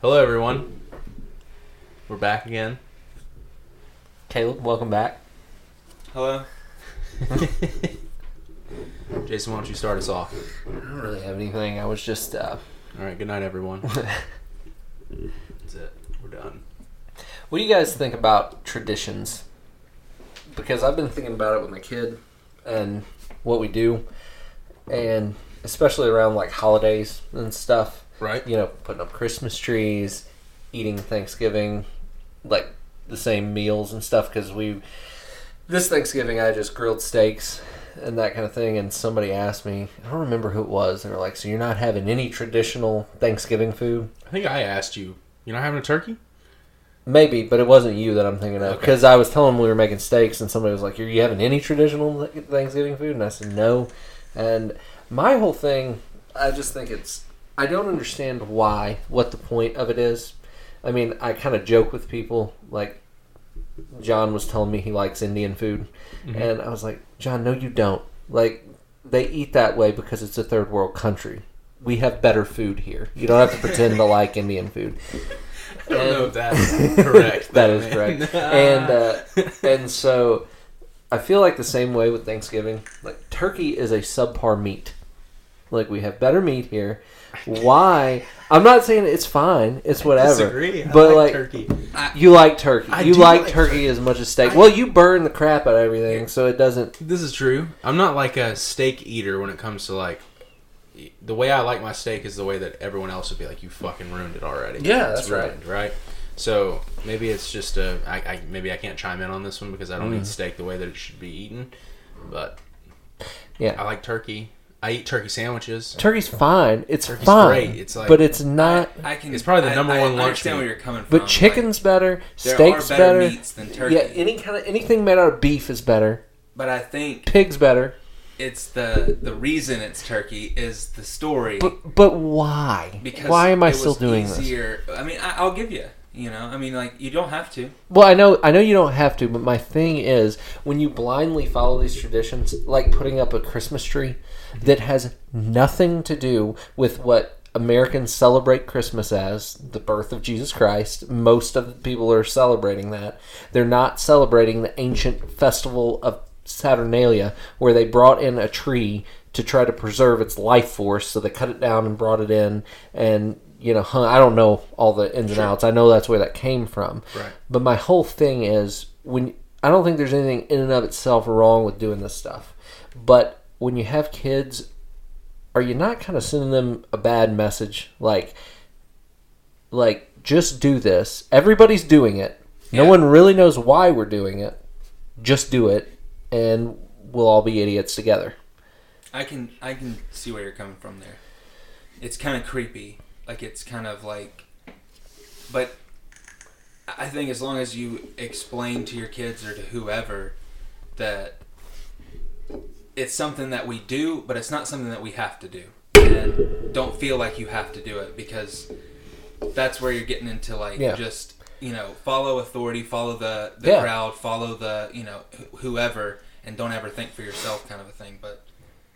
Hello, everyone. We're back again. Caleb, welcome back. Hello. Jason, why don't you start us off? I don't really have anything. I was just... All right, good night, everyone. That's it. We're done. What do you guys think about traditions? Because I've been thinking about it with my kid and what we do, and especially around like holidays and stuff. Right. You know, putting up Christmas trees, eating Thanksgiving, like the same meals and stuff. Because this Thanksgiving I just grilled steaks and that kind of thing. And somebody asked me, I don't remember who it was. They were like, "So you're not having any traditional Thanksgiving food?" I think I asked you. You're not having a turkey? Maybe, but it wasn't you that I'm thinking of. Because I was telling them we were making steaks, and somebody was like, "Are you having any traditional Thanksgiving food?" And I said, "No." And my whole thing, I just think I don't understand what the point of it is. I mean, I kind of joke with people, like John was telling me he likes Indian food. Mm-hmm. And I was like, "John, no you don't. Like, they eat that way because it's a third world country. We have better food here. You don't have to pretend to like Indian food." I don't know if that's correct. That is correct. And so I feel like the same way with Thanksgiving. Like, turkey is a subpar meat. Like, we have better meat here. Why? I'm not saying it's fine. It's whatever. I disagree. But like turkey. You like turkey. You like turkey turkey as much as steak. Well, you burn the crap out of everything, so it doesn't... This is true. I'm not like a steak eater when it comes to like... The way I like my steak is the way that everyone else would be like, "You fucking ruined it already." Yeah, it's that's ruined, right? So maybe it's just maybe I can't chime in on this one because I don't eat steak the way that it should be eaten. But yeah, I like turkey. I eat turkey sandwiches. Turkey's fine. It's Turkey's fine. great. It's like, but it's not. It's probably the number one lunch I understand meat. where you're coming from. But chicken's better. There Steak's are better better. meats than turkey. Yeah, anything made out of beef is better. But I think Pig's better. it's the reason it's turkey is the story. But why? Because why am I it still was doing easier. I mean, I'll give you. You know, I mean, like, you don't have to. Well, I know you don't have to, but my thing is, when you blindly follow these traditions, like putting up a Christmas tree that has nothing to do with what Americans celebrate Christmas as, the birth of Jesus Christ. Most of the people are celebrating that. They're not celebrating the ancient festival of Saturnalia, where they brought in a tree to try to preserve its life force, so they cut it down and brought it in, and you know, I don't know all the ins and outs. I know that's where that came from. Right. But my whole thing is, I don't think there's anything in and of itself wrong with doing this stuff. But when you have kids, are you not kind of sending them a bad message? Like just do this. Everybody's doing it. No one really knows why we're doing it. Just do it, and we'll all be idiots together. I can see where you're coming from there. It's kind of creepy. Like, it's kind of like... But I think as long as you explain to your kids or to whoever that it's something that we do, but it's not something that we have to do. And don't feel like you have to do it, because that's where you're getting into, like, just, you know, follow authority, follow the crowd, follow the, you know, whoever, and don't ever think for yourself kind of a thing. But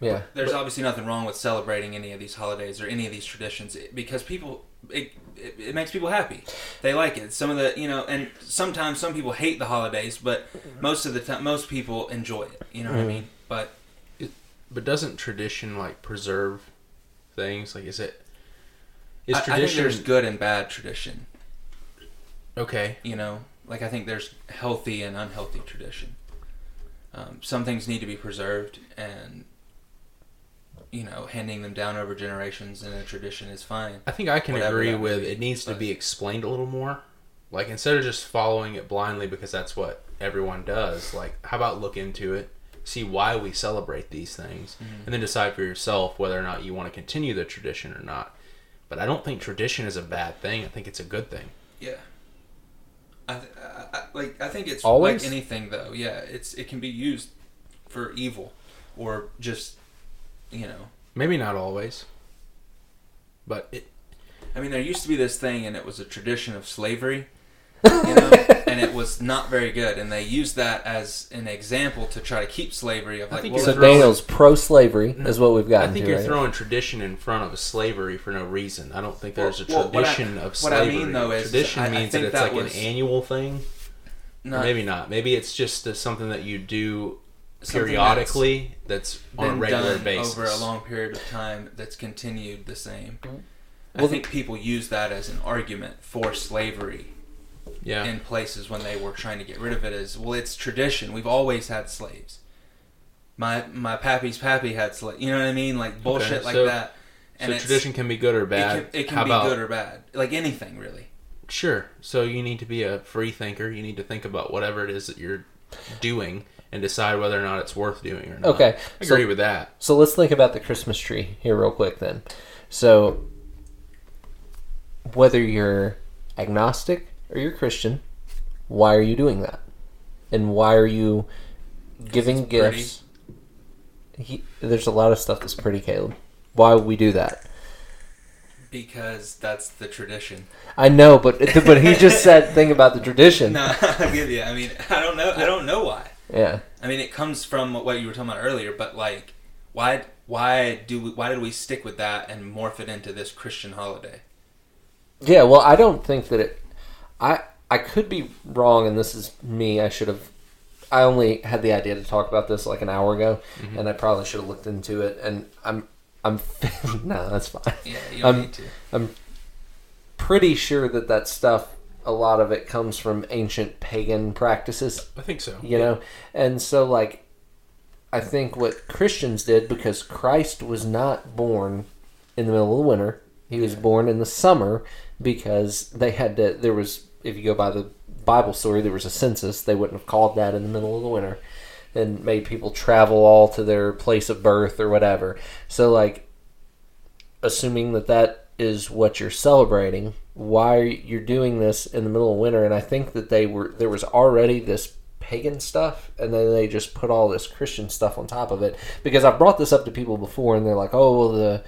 yeah, there's obviously nothing wrong with celebrating any of these holidays or any of these traditions, because it makes people happy. They like it. Some of the, you know, and sometimes some people hate the holidays, but most of the time, most people enjoy it. You know what I mean? But doesn't tradition like preserve things? Like, is tradition? I think there's good and bad tradition. Okay. You know, like, I think there's healthy and unhealthy tradition. Some things need to be preserved, and, you know, handing them down over generations in a tradition is fine. I think I can agree with it needs to be explained a little more. Like, instead of just following it blindly because that's what everyone does, like, how about look into it, see why we celebrate these things, and then decide for yourself whether or not you want to continue the tradition or not. But I don't think tradition is a bad thing. I think it's a good thing. Yeah. I think it's always? like anything, though. Yeah, it can be used for evil, or just, you know. Maybe not always, but it. I mean, there used to be this thing, and it was a tradition of slavery, and it was not very good. And they used that as an example to try to keep slavery. Of like, so Daniel's pro-slavery is what we've gotten. I think you're throwing tradition in front of slavery for no reason. I don't think there's a tradition of slavery. What I mean though is tradition means that it's like an annual thing. Or maybe not. Maybe it's just something that you do periodically that's on a regular basis over a long period of time that's continued the same. I think people use that as an argument for slavery in places when they were trying to get rid of it as, well, it's tradition. We've always had slaves. My pappy's pappy had slaves. You know what I mean? Like bullshit like that. And so tradition can be good or bad. It can be good or bad. Like anything, really. Sure. So you need to be a free thinker. You need to think about whatever it is that you're doing and decide whether or not it's worth doing or not. Okay. I agree with that. So let's think about the Christmas tree here real quick then. So whether you're agnostic or you're Christian, why are you doing that? And why are you giving gifts? There's a lot of stuff that's pretty, Caleb. Why would we do that? Because that's the tradition. I know, but he just said thing about the tradition. No, I give you. I mean, I don't know. I don't know why. Yeah. I mean, it comes from what you were talking about earlier. But like, why did we stick with that and morph it into this Christian holiday? Yeah. Well, I don't think that it. I could be wrong, and this is me. I only had the idea to talk about this like an hour ago, and I probably should have looked into it. And I'm no, that's fine. Yeah, you don't need to. I'm pretty sure that stuff, a lot of it comes from ancient pagan practices. I think so. You know? And so, like, I think what Christians did, because Christ was not born in the middle of the winter, he was born in the summer because they had to, if you go by the Bible story, there was a census. They wouldn't have called that in the middle of the winter and made people travel all to their place of birth or whatever. So, like, assuming that is what you're celebrating, why you're doing this in the middle of winter? And I think that there was already this pagan stuff, and then they just put all this Christian stuff on top of it. Because I've brought this up to people before, and they're like, "Oh, well,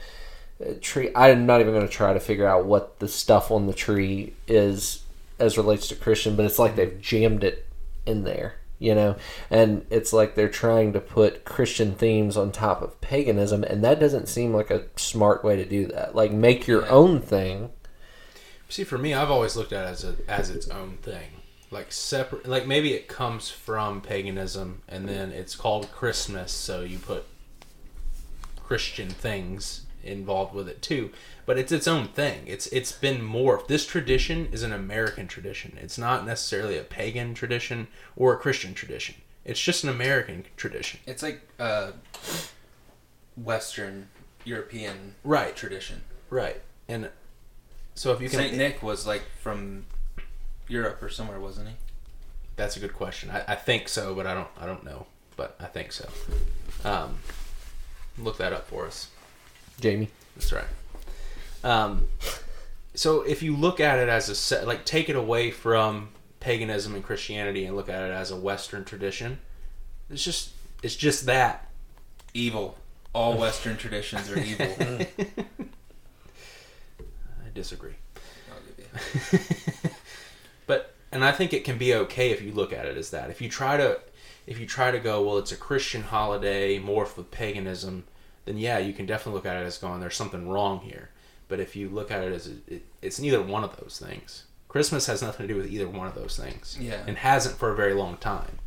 the tree." I'm not even going to try to figure out what the stuff on the tree is as relates to Christian, but it's like they've jammed it in there. You know, and it's like they're trying to put Christian themes on top of paganism, and that doesn't seem like a smart way to do that. Like, make your own thing. See, for me, I've always looked at it as its own thing. Like, separate, like maybe it comes from paganism, and then it's called Christmas, so you put Christian things involved with it too. But it's its own thing. It's been morphed. This tradition is an American tradition. It's not necessarily a pagan tradition or a Christian tradition. It's just an American tradition. It's like Western European tradition. Right. And so if you can... Saint Nick was like from Europe or somewhere, wasn't he? That's a good question. I think so, but I don't know. But I think so. Look that up for us, Jamie. That's right. So if you look at it as take it away from paganism and Christianity and look at it as a Western tradition, it's just that. Evil. All Western traditions are evil. I disagree. And I think it can be okay if you look at it as that. If you try to go, well, it's a Christian holiday morphed with paganism, then yeah, you can definitely look at it as going, there's something wrong here. But if you look at it as it's neither one of those things. Christmas has nothing to do with either one of those things. Yeah. And hasn't for a very long time.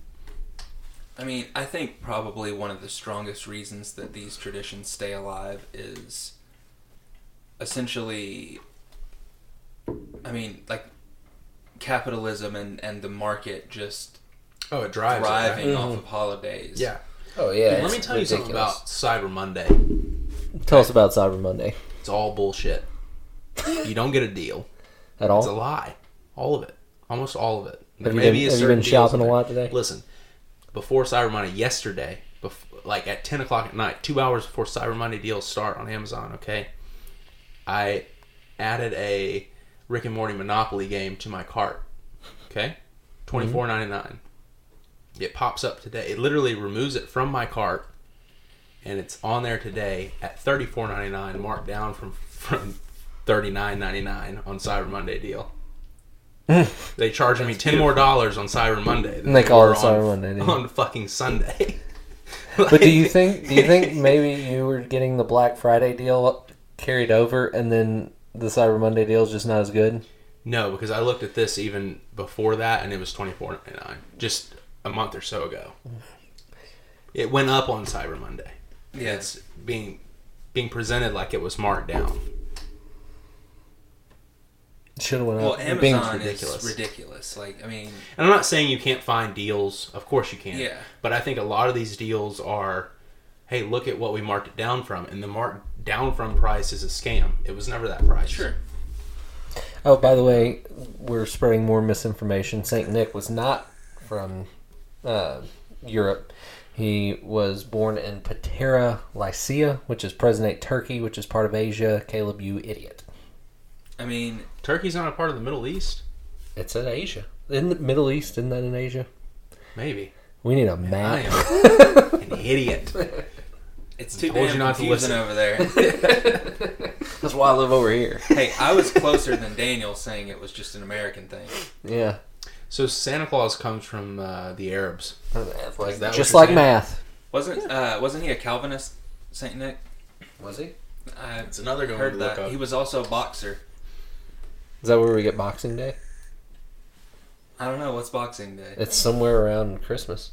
I mean, I think probably one of the strongest reasons that these traditions stay alive is essentially, I mean, like capitalism and the market just it drives thriving off of holidays. Yeah. Oh, yeah. Let me tell you something about Cyber Monday. Tell us about Cyber Monday. It's all bullshit. You don't get a deal. At all? It's a lie. All of it. Almost all of it. Have you been shopping a lot today? Listen, before Cyber Monday, yesterday, like at 10 o'clock at night, 2 hours before Cyber Monday deals start on Amazon, okay, I added a Rick and Morty Monopoly game to my cart. Okay? $24.99. It pops up today. It literally removes it from my cart, and it's on there today at $34.99, marked down from $39.99 on Cyber Monday deal. They charged me $10 more on Cyber Monday than And they call were it Cyber Monday, didn't you? on fucking Sunday. But do you think maybe you were getting the Black Friday deal carried over, and then the Cyber Monday deal is just not as good? No, because I looked at this even before that, and it was $24.99 just a month or so ago. It went up on Cyber Monday. Yeah. It's being presented like it was marked down. Should have went Well, up. Amazon ridiculous. is ridiculous. Like, I mean, And I'm not saying you can't find deals. Of course you can. Yeah. But I think a lot of these deals are, hey, look at what we marked it down from, and the marked down from price is a scam. It was never that price. sure. Oh, by the way, we're spreading more misinformation. Saint Nick was not from Europe. He was born in Patera, Lycia, which is present-day Turkey, which is part of Asia. Caleb, you idiot. I mean, Turkey's not a part of the Middle East? It's in Asia. In the Middle East, isn't that in Asia? Maybe. We need a I map. am an idiot. it's too told damn you not to confusing listen. over there. That's why I live over here. Hey, I was closer than Daniel saying it was just an American thing. Yeah. So Santa Claus comes from the Arabs. Is that Just what like you're saying? math. Wasn't he a Calvinist, Saint Nick? Was he? I It's another good one heard to look that. up. He was also a boxer. Is that where we get Boxing Day? I don't know, what's Boxing Day? It's somewhere around Christmas.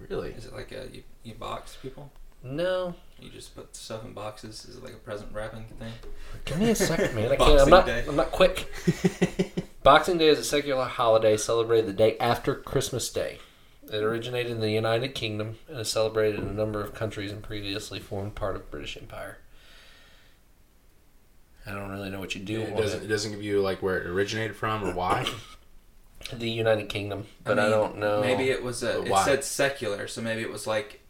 Really? Is it like you box people? No. You just put stuff in boxes? Is it like a present wrapping thing? Give me a second, man. I can't. Boxing I'm Day. not quick. Boxing Day is a secular holiday celebrated the day after Christmas Day. It originated in the United Kingdom and is celebrated in a number of countries and previously formed part of British Empire. I don't really know what you do It with doesn't, it doesn't give you like where it originated from or why. the United Kingdom, but I, mean, don't know. Maybe it was But it why? said secular, so maybe it was like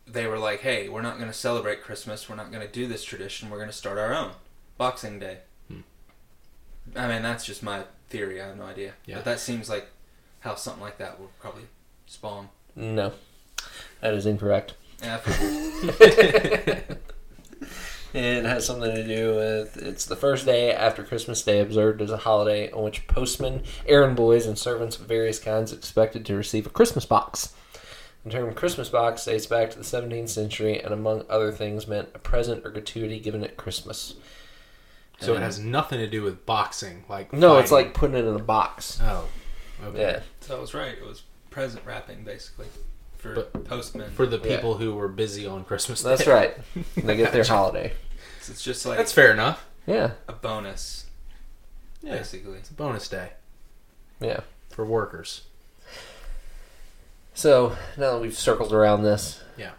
they were like, hey, we're not going to celebrate Christmas. We're not going to do this tradition. We're going to start our own Boxing Day. I mean, that's just my theory. I have no idea. Yeah. But that seems like how something like that would probably spawn. No, that is incorrect. Yeah, I figured. It has something to do with it's the first day after Christmas Day, observed as a holiday on which postmen, errand boys, and servants of various kinds expected to receive a Christmas box. The term Christmas box dates back to the 17th century and, among other things, meant a present or gratuity given at Christmas. So it has nothing to do with boxing, like No, it's fighting. like putting it in a box. Oh, okay. Yeah. So I was right. It was present wrapping, basically, for But postmen. For the Yeah. people who were busy on Christmas Day. That's right. They get their holiday. So it's just like That's fair enough. Yeah. a bonus, Yeah. basically. It's a bonus day Yeah. for workers. So, now that we've circled around this. Yeah.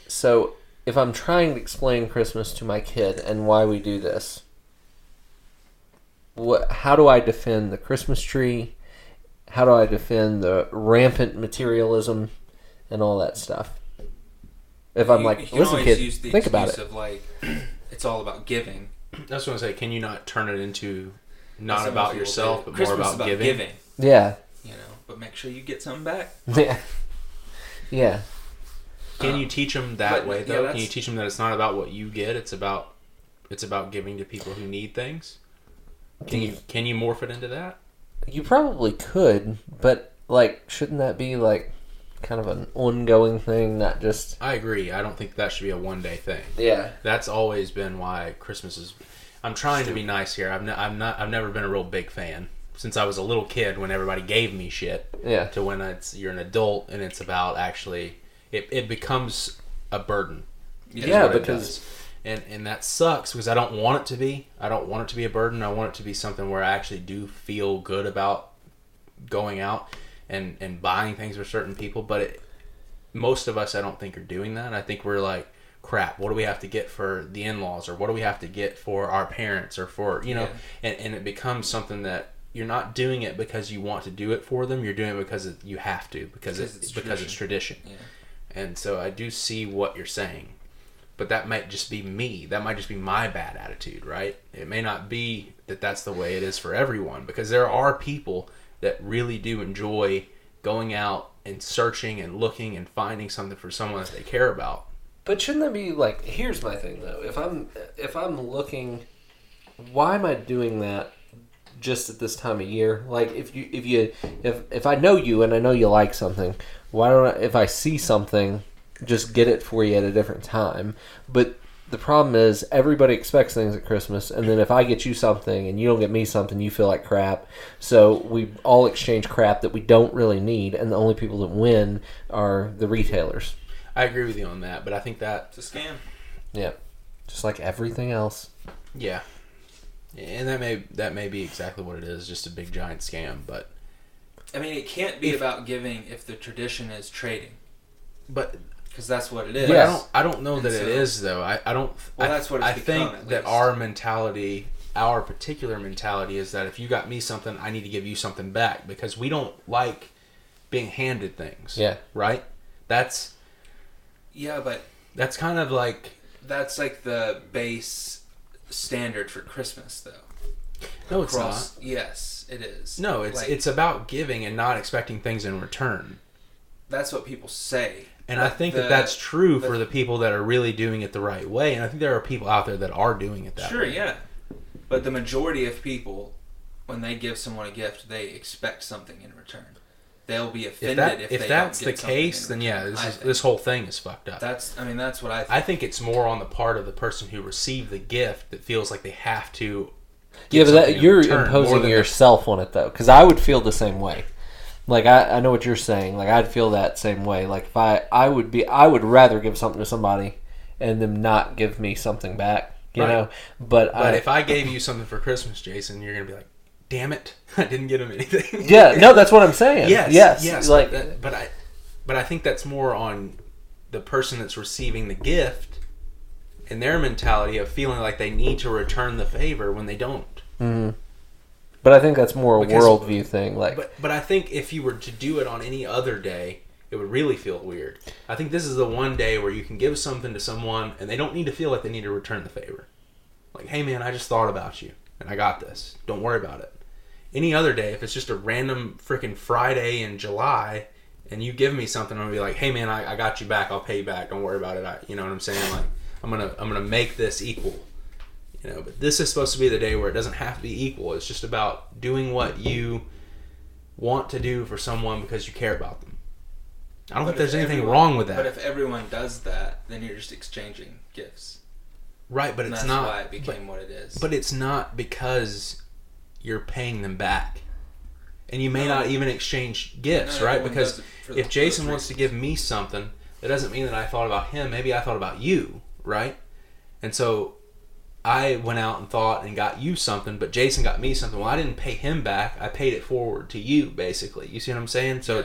So, if I'm trying to explain Christmas to my kid and why we do this, how do I defend the Christmas tree? How do I defend the rampant materialism and all that stuff? If I'm You like, can listen, always kid, use the think about excuse it. Of like, it's all about giving. That's what I say. Can you not turn it into not Some about people yourself, do. but Christmas more is about giving? Yeah, You know, but make sure you get something back. yeah, yeah. Can you teach them that but, way yeah, though? Can that's- you teach them that it's not about what you get? It's about giving to people who need things. Can you morph it into that? You probably could, but like, shouldn't that be like kind of an ongoing thing, not just? I agree. I don't think that should be a one-day thing. Yeah, That's always been why Christmas is. I'm trying to be nice here. I've never been a real big fan since I was a little kid when everybody gave me shit. yeah. To when you're an adult and it's about actually it becomes a burden. is Yeah, what it because- does. And that sucks because I don't want it to be. I don't want it to be a burden. I want it to be something where I actually do feel good about going out and buying things for certain people. But most of us, I don't think, are doing that. I think we're like, crap, what do we have to get for the in-laws, or what do we have to get for our parents, or for, Yeah. and it becomes something that you're not doing it because you want to do it for them. You're doing it because you have to, because it's tradition. Yeah. And so I do see what you're saying, but that might just be me. That might just be my bad attitude, right? It may not be that that's the way it is for everyone, because there are people that really do enjoy going out and searching and looking and finding something for someone that they care about. But shouldn't that be like? Here's my thing though. If I'm looking, why am I doing that? just at this time of year. Like if I know you and I know you like something, why don't I, if I see something, just get it for you at a different time? But the problem is everybody expects things at Christmas, and then if I get you something and you don't get me something, you feel like crap. So we all exchange crap that we don't really need, and the only people that win are the retailers. I agree with you on that, but I think that It's a scam. Yeah, just like everything else. Yeah, and that may be exactly what it is, just a big giant scam. But I mean, it can't be about giving if the tradition is trading, but because that's what it is. Yes. I don't know that And it so- is though. I don't. Well, that's what it's I become, think at that least. our particular mentality is that if you got me something, I need to give you something back because we don't like being handed things. Yeah. Right. Yeah, but That's kind of like. that's like the base standard for Christmas, though. No, it's not. Yes, it is. No, it's about giving and not expecting things in return. That's what people say. And I think that's true for the people that are really doing it the right way. And I think there are people out there that are doing it that way. Sure, yeah. But the majority of people, when they give someone a gift, they expect something in return. They'll be offended if they that's don't the get something case, in then yeah, return, I think. this whole thing is fucked up. That's what I think. I think it's more on the part of the person who received the gift that feels like they have to. Yeah, give but something in you're return more imposing than yourself on it, though. Because I would feel the same way. Like, I know what you're saying. Like, I'd feel that same way. Like, if I would rather give something to somebody and them not give me something back, you Right. know? But if I gave you something for Christmas, Jason, you're going to be like, damn it, I didn't get him anything. yeah, no, that's what I'm saying. Yes. Like, But I think that's more on the person that's receiving the gift and their mentality of feeling like they need to return the favor when they don't. mm-hmm. But I think that's more a Because- worldview thing. Like, But I think if you were to do it on any other day, it would really feel weird. I think this is the one day where you can give something to someone and they don't need to feel like they need to return the favor. Like, hey man, I just thought about you and I got this. Don't worry about it. Any other day, if it's just a random freaking Friday in July and you give me something, I'm gonna be like, hey man, I got you back. I'll pay you back. Don't worry about it. You know what I'm saying? Like, I'm gonna make this equal. You know, but this is supposed to be the day where it doesn't have to be equal. It's just about doing what you want to do for someone because you care about them. I don't think there's anything wrong with that. But if everyone does that, then you're just exchanging gifts. Right, but And it's that's not. why it became what it is. But it's not because you're paying them back. And you may not even exchange gifts, No, right? everyone Because does it for if Jason those wants to reasons. give me something, that doesn't mean that I thought about him. Maybe I thought about you, right? And so I went out and thought and got you something, but Jason got me something. Well, I didn't pay him back. I paid it forward to you, basically. You see what I'm saying? So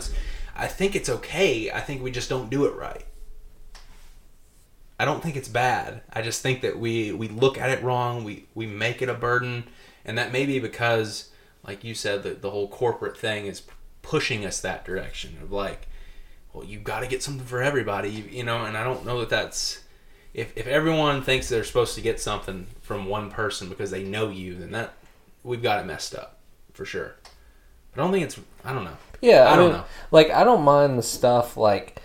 I think it's okay. I think we just don't do it right. I don't think it's bad. I just think that we look at it wrong. We make it a burden. And that may be because, like you said, the whole corporate thing is pushing us that direction of like, well, you've got to get something for everybody, you know, and I don't know that that's... If everyone thinks they're supposed to get something from one person because they know you, then that we've got it messed up, for sure. But I don't think it's... I don't know. yeah, I don't know. Like, I don't mind the stuff, like,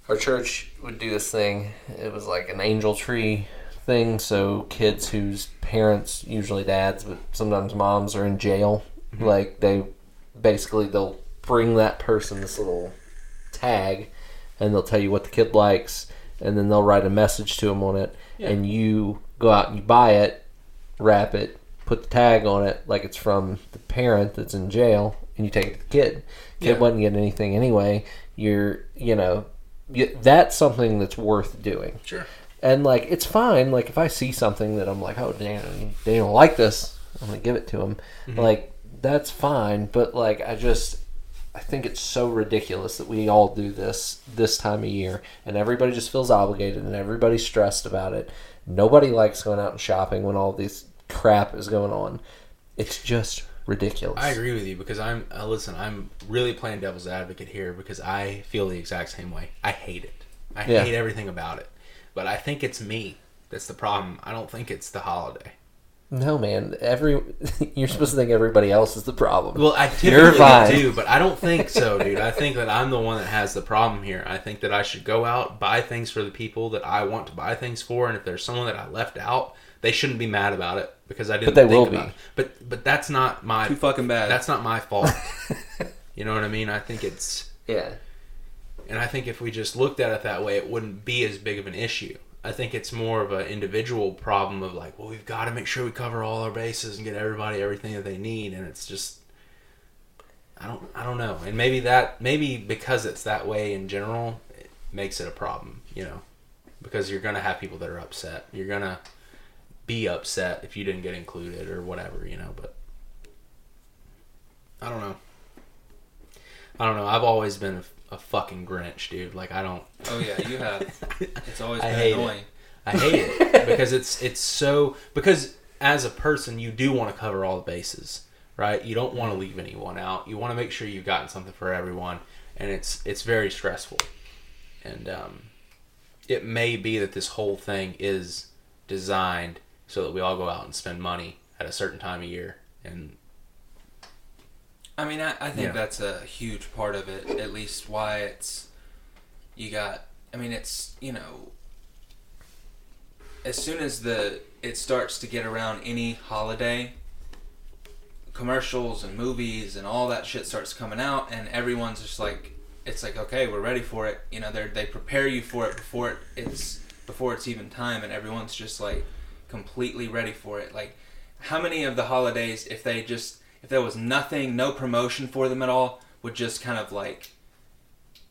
our church would do this thing. It was like an angel tree thing, so kids whose parents, usually dads, but sometimes moms, are in jail, Mm-hmm. like, they'll bring that person this little tag, and they'll tell you what the kid likes, and then they'll write a message to him on it, and you go out and you buy it, wrap it, put the tag on it like it's from the parent that's in jail, and you take it to the kid. Kid wasn't getting anything anyway. That's something that's worth doing. Sure. And, like, it's fine. Like, if I see something that I'm like, oh, damn, they don't like this, I'm going to give it to them. Mm-hmm. Like, that's fine. But, like, I think it's so ridiculous that we all do this time of year. And everybody just feels obligated and everybody's stressed about it. Nobody likes going out and shopping when all this crap is going on. It's just ridiculous. I agree with you because I'm really playing devil's advocate here because I feel the exact same way. I hate it. I hate everything about it. But I think it's me that's the problem. I don't think it's the holiday. No, man. You're supposed to think everybody else is the problem. Well, I typically do, but I don't think so, dude. I think that I'm the one that has the problem here. I think that I should go out, buy things for the people that I want to buy things for, and if there's someone that I left out, they shouldn't be mad about it because I didn't. But they will be. But that's not my too fucking bad. That's not my fault. You know what I mean? I think it's yeah. And I think if we just looked at it that way, it wouldn't be as big of an issue. I think it's more of an individual problem of like, well, we've got to make sure we cover all our bases and get everybody everything that they need, and it's just, I don't know, and maybe because it's that way in general, it makes it a problem, you know, because you're gonna have people that are upset. You're gonna be upset if you didn't get included or whatever, you know. But I don't know. I've always been a fucking Grinch, dude. Like, I don't. Oh yeah, you have. It's always been annoying. I hate it because it's so, because as a person you do want to cover all the bases, right? You don't want to leave anyone out. You want to make sure you've gotten something for everyone, and it's very stressful. And it may be that this whole thing is designed so that we all go out and spend money at a certain time of year. And I mean, I think that's a huge part of it, at least why it's, it's, you know, as soon as it starts to get around any holiday, commercials and movies and all that shit starts coming out, and everyone's just like, it's like, okay, we're ready for it. You know, they prepare you for it before it's even time, and everyone's just like completely ready for it. Like, how many of the holidays, if there was nothing, no promotion for them at all, would just kind of like,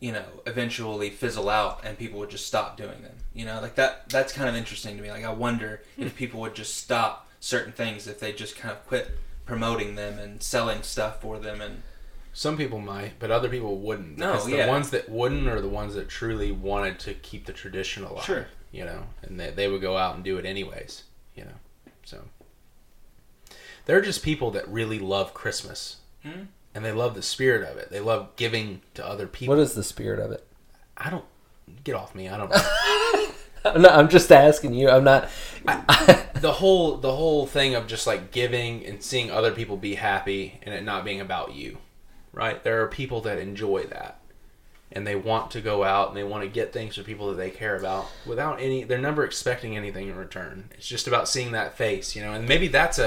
you know, eventually fizzle out and people would just stop doing them. You know, like that's kind of interesting to me. Like, I wonder if people would just stop certain things if they just kind of quit promoting them and selling stuff for them. And some people might, but other people wouldn't. No, the ones that wouldn't are the ones that truly wanted to keep the tradition alive. Sure. You know, and they would go out and do it anyways, you know, so. They're just people that really love Christmas. Mm-hmm. And they love the spirit of it. They love giving to other people. What is the spirit of it? I don't... Get off me. I don't know. No, I'm just asking you. I'm not... The whole thing of just like giving and seeing other people be happy and it not being about you. Right? There are people that enjoy that. And they want to go out and they want to get things for people that they care about without any... They're never expecting anything in return. It's just about seeing that face, you know? And maybe that's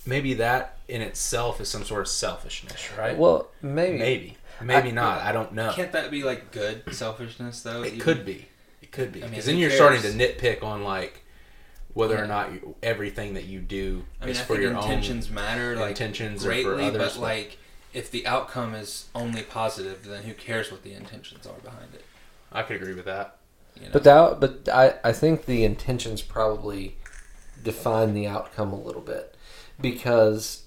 Maybe that in itself is some sort of selfishness, right? Well, maybe not. I don't know. Can't that be like good selfishness though? It could be, because then you're starting to nitpick on like whether or not everything that you do is for your own intentions matter. Like intentions greatly, or for others, but like if the outcome is only positive, then who cares what the intentions are behind it? I could agree with that. You know? But I think the intentions probably define the outcome a little bit. Because,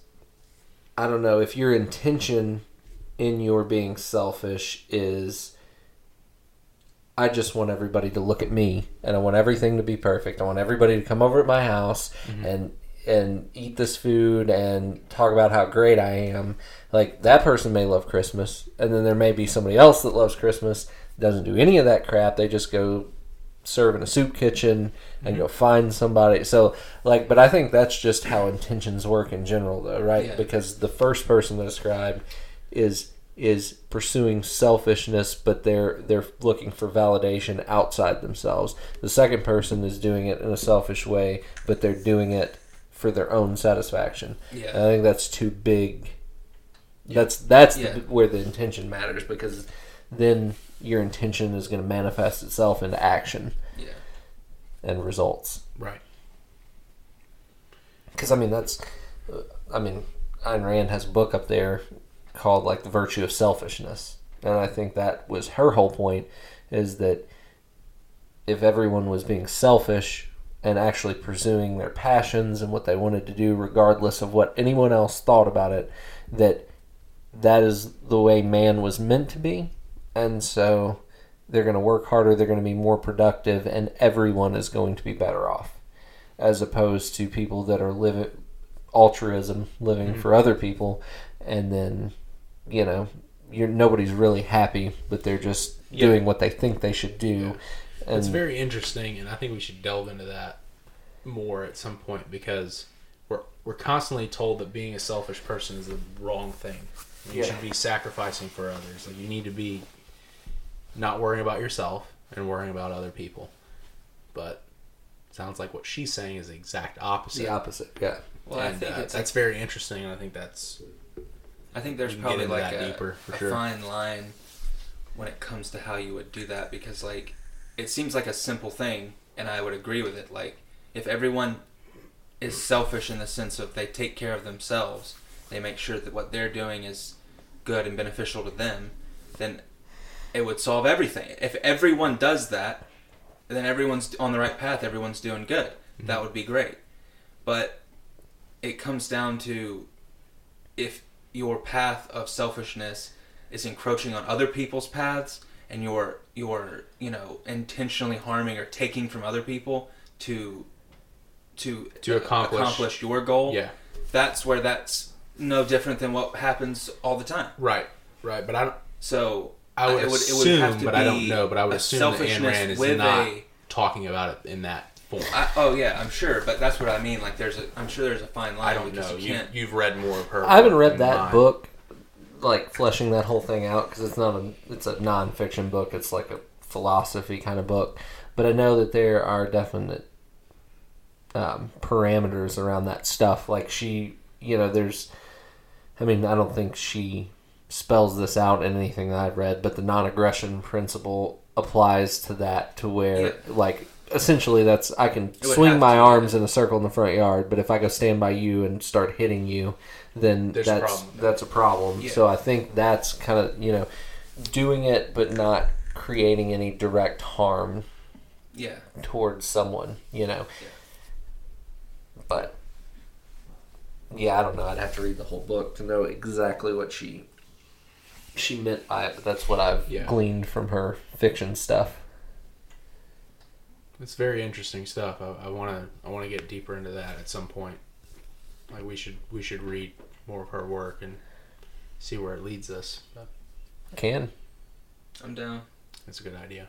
I don't know, if your intention in your being selfish is, I just want everybody to look at me, and I want everything to be perfect. I want everybody to come over at my house and eat this food and talk about how great I am. Like, that person may love Christmas, and then there may be somebody else that loves Christmas, doesn't do any of that crap. They just go serve in a soup kitchen and go find somebody. So, like, but I think that's just how intentions work in general, though, right? Yeah. Because the first person to describe is pursuing selfishness, but they're looking for validation outside themselves. The second person is doing it in a selfish way, but they're doing it for their own satisfaction. Yeah. And I think that's too big. Yeah. That's where the intention matters, because then your intention is going to manifest itself into action and results. Right. Because, Ayn Rand has a book up there called, like, The Virtue of Selfishness. And I think that was her whole point, is that if everyone was being selfish and actually pursuing their passions and what they wanted to do, regardless of what anyone else thought about it, that is the way man was meant to be. And so they're going to work harder, they're going to be more productive, and everyone is going to be better off. As opposed to people that are living for other people, and then, you know, nobody's really happy, but they're just doing what they think they should do. And it's very interesting, and I think we should delve into that. more at some point, because we're constantly told that being a selfish person is the wrong thing. You should be sacrificing for others. Like, you need to be not worrying about yourself and worrying about other people. But it sounds like what she's saying is the exact opposite. The opposite, yeah. Well, and, I think that's very interesting, and I think there's probably like deeper, a fine line when it comes to how you would do that, because like it seems like a simple thing, and I would agree with it. Like, if everyone is selfish in the sense of they take care of themselves, they make sure that what they're doing is good and beneficial to them, then it would solve everything. If everyone does that, then everyone's on the right path, everyone's doing good. Mm-hmm. That would be great. But it comes down to, if your path of selfishness is encroaching on other people's paths, and you're intentionally harming or taking from other people to accomplish your goal, that's where that's no different than what happens all the time. Right. But I don't. So I would assume, but I don't know. But I would assume that Ayn Rand is not talking about it in that form. I'm sure, but that's what I mean. Like, I'm sure there's a fine line. I don't know. You've read more of her. I haven't read that book, like fleshing that whole thing out, because it's a non-fiction book. It's like a philosophy kind of book. But I know that there are definite parameters around that stuff. Like, she, there's. I mean, I don't think she spells this out in anything that I've read, but the non-aggression principle applies to that, to where, like, essentially that's, I can swing my arms in a circle in the front yard, but if I go stand by you and start hitting you, then that's a problem. Yeah. So I think that's kind of, doing it but not creating any direct harm towards someone, Yeah. But yeah, I don't know. I'd have to read the whole book to know exactly what she meant by it, but that's what I've gleaned from her fiction stuff. It's very interesting stuff. I want to get deeper into that at some point. Like, we should read more of her work and see where it leads us. But I'm down. That's a good idea.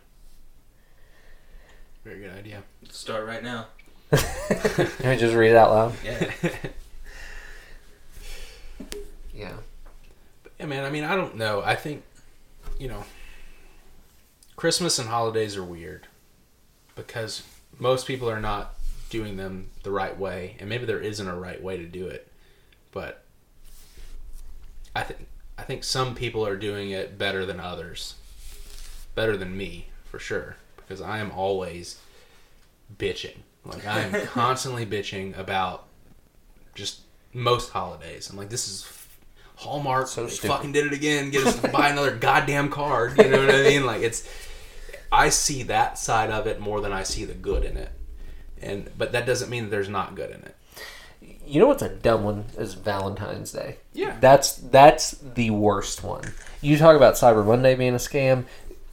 Very good idea. Let's start right now. Can we just read it out loud? Yeah. Yeah. Yeah, man, I mean, I don't know. I think, Christmas and holidays are weird because most people are not doing them the right way, and maybe there isn't a right way to do it. But I think some people are doing it better than others. Better than me, for sure, because I am always bitching. Like, I am constantly bitching about just most holidays. I'm like, this is Hallmark, so fucking did it again. Get us to buy another goddamn card. You know what I mean? Like, I see that side of it more than I see the good in it. But that doesn't mean that there's not good in it. You know what's a dumb one is Valentine's Day. Yeah. That's the worst one. You talk about Cyber Monday being a scam.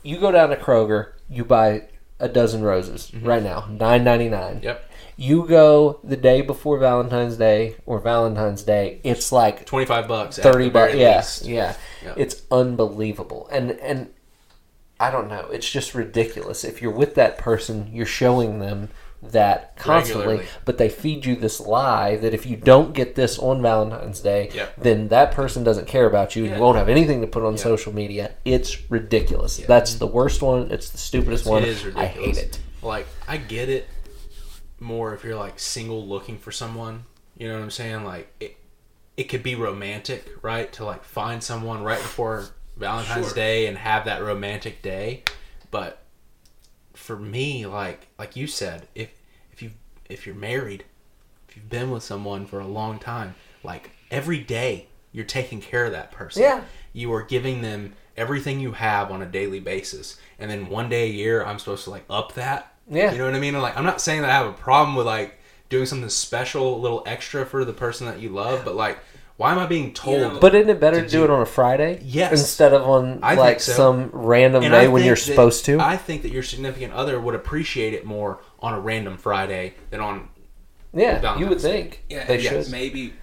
You go down to Kroger, you buy a dozen roses right now, $9.99. Yep. You go the day before Valentine's Day or Valentine's Day, it's like $25, $30. Yeah. Yep. It's unbelievable, and I don't know. It's just ridiculous. If you're with that person, you're showing them that constantly, regularly. But they feed you this lie that if you don't get this on Valentine's Day, then that person doesn't care about you and you won't have anything to put on social media. It's ridiculous. That's the worst one. It's the stupidest one. It is ridiculous. I hate it. Like, I get it more if you're like single looking for someone. You know what I'm saying? Like, it could be romantic, right? To like find someone right before Valentine's Day and have that romantic day. But for me, like you said, if you're married, if you've been with someone for a long time, like, every day you're taking care of that person. Yeah. You are giving them everything you have on a daily basis. And then one day a year, I'm supposed to like up that. Yeah. You know what I mean? And like, I'm not saying that I have a problem with like doing something special, a little extra for the person that you love, but like, why am I being told? But isn't it better to do it on a Friday? Yes. Instead of on some random day when you're supposed to? I think that your significant other would appreciate it more on a random Friday than on Valentine's you would think. Yeah, they should. Maybe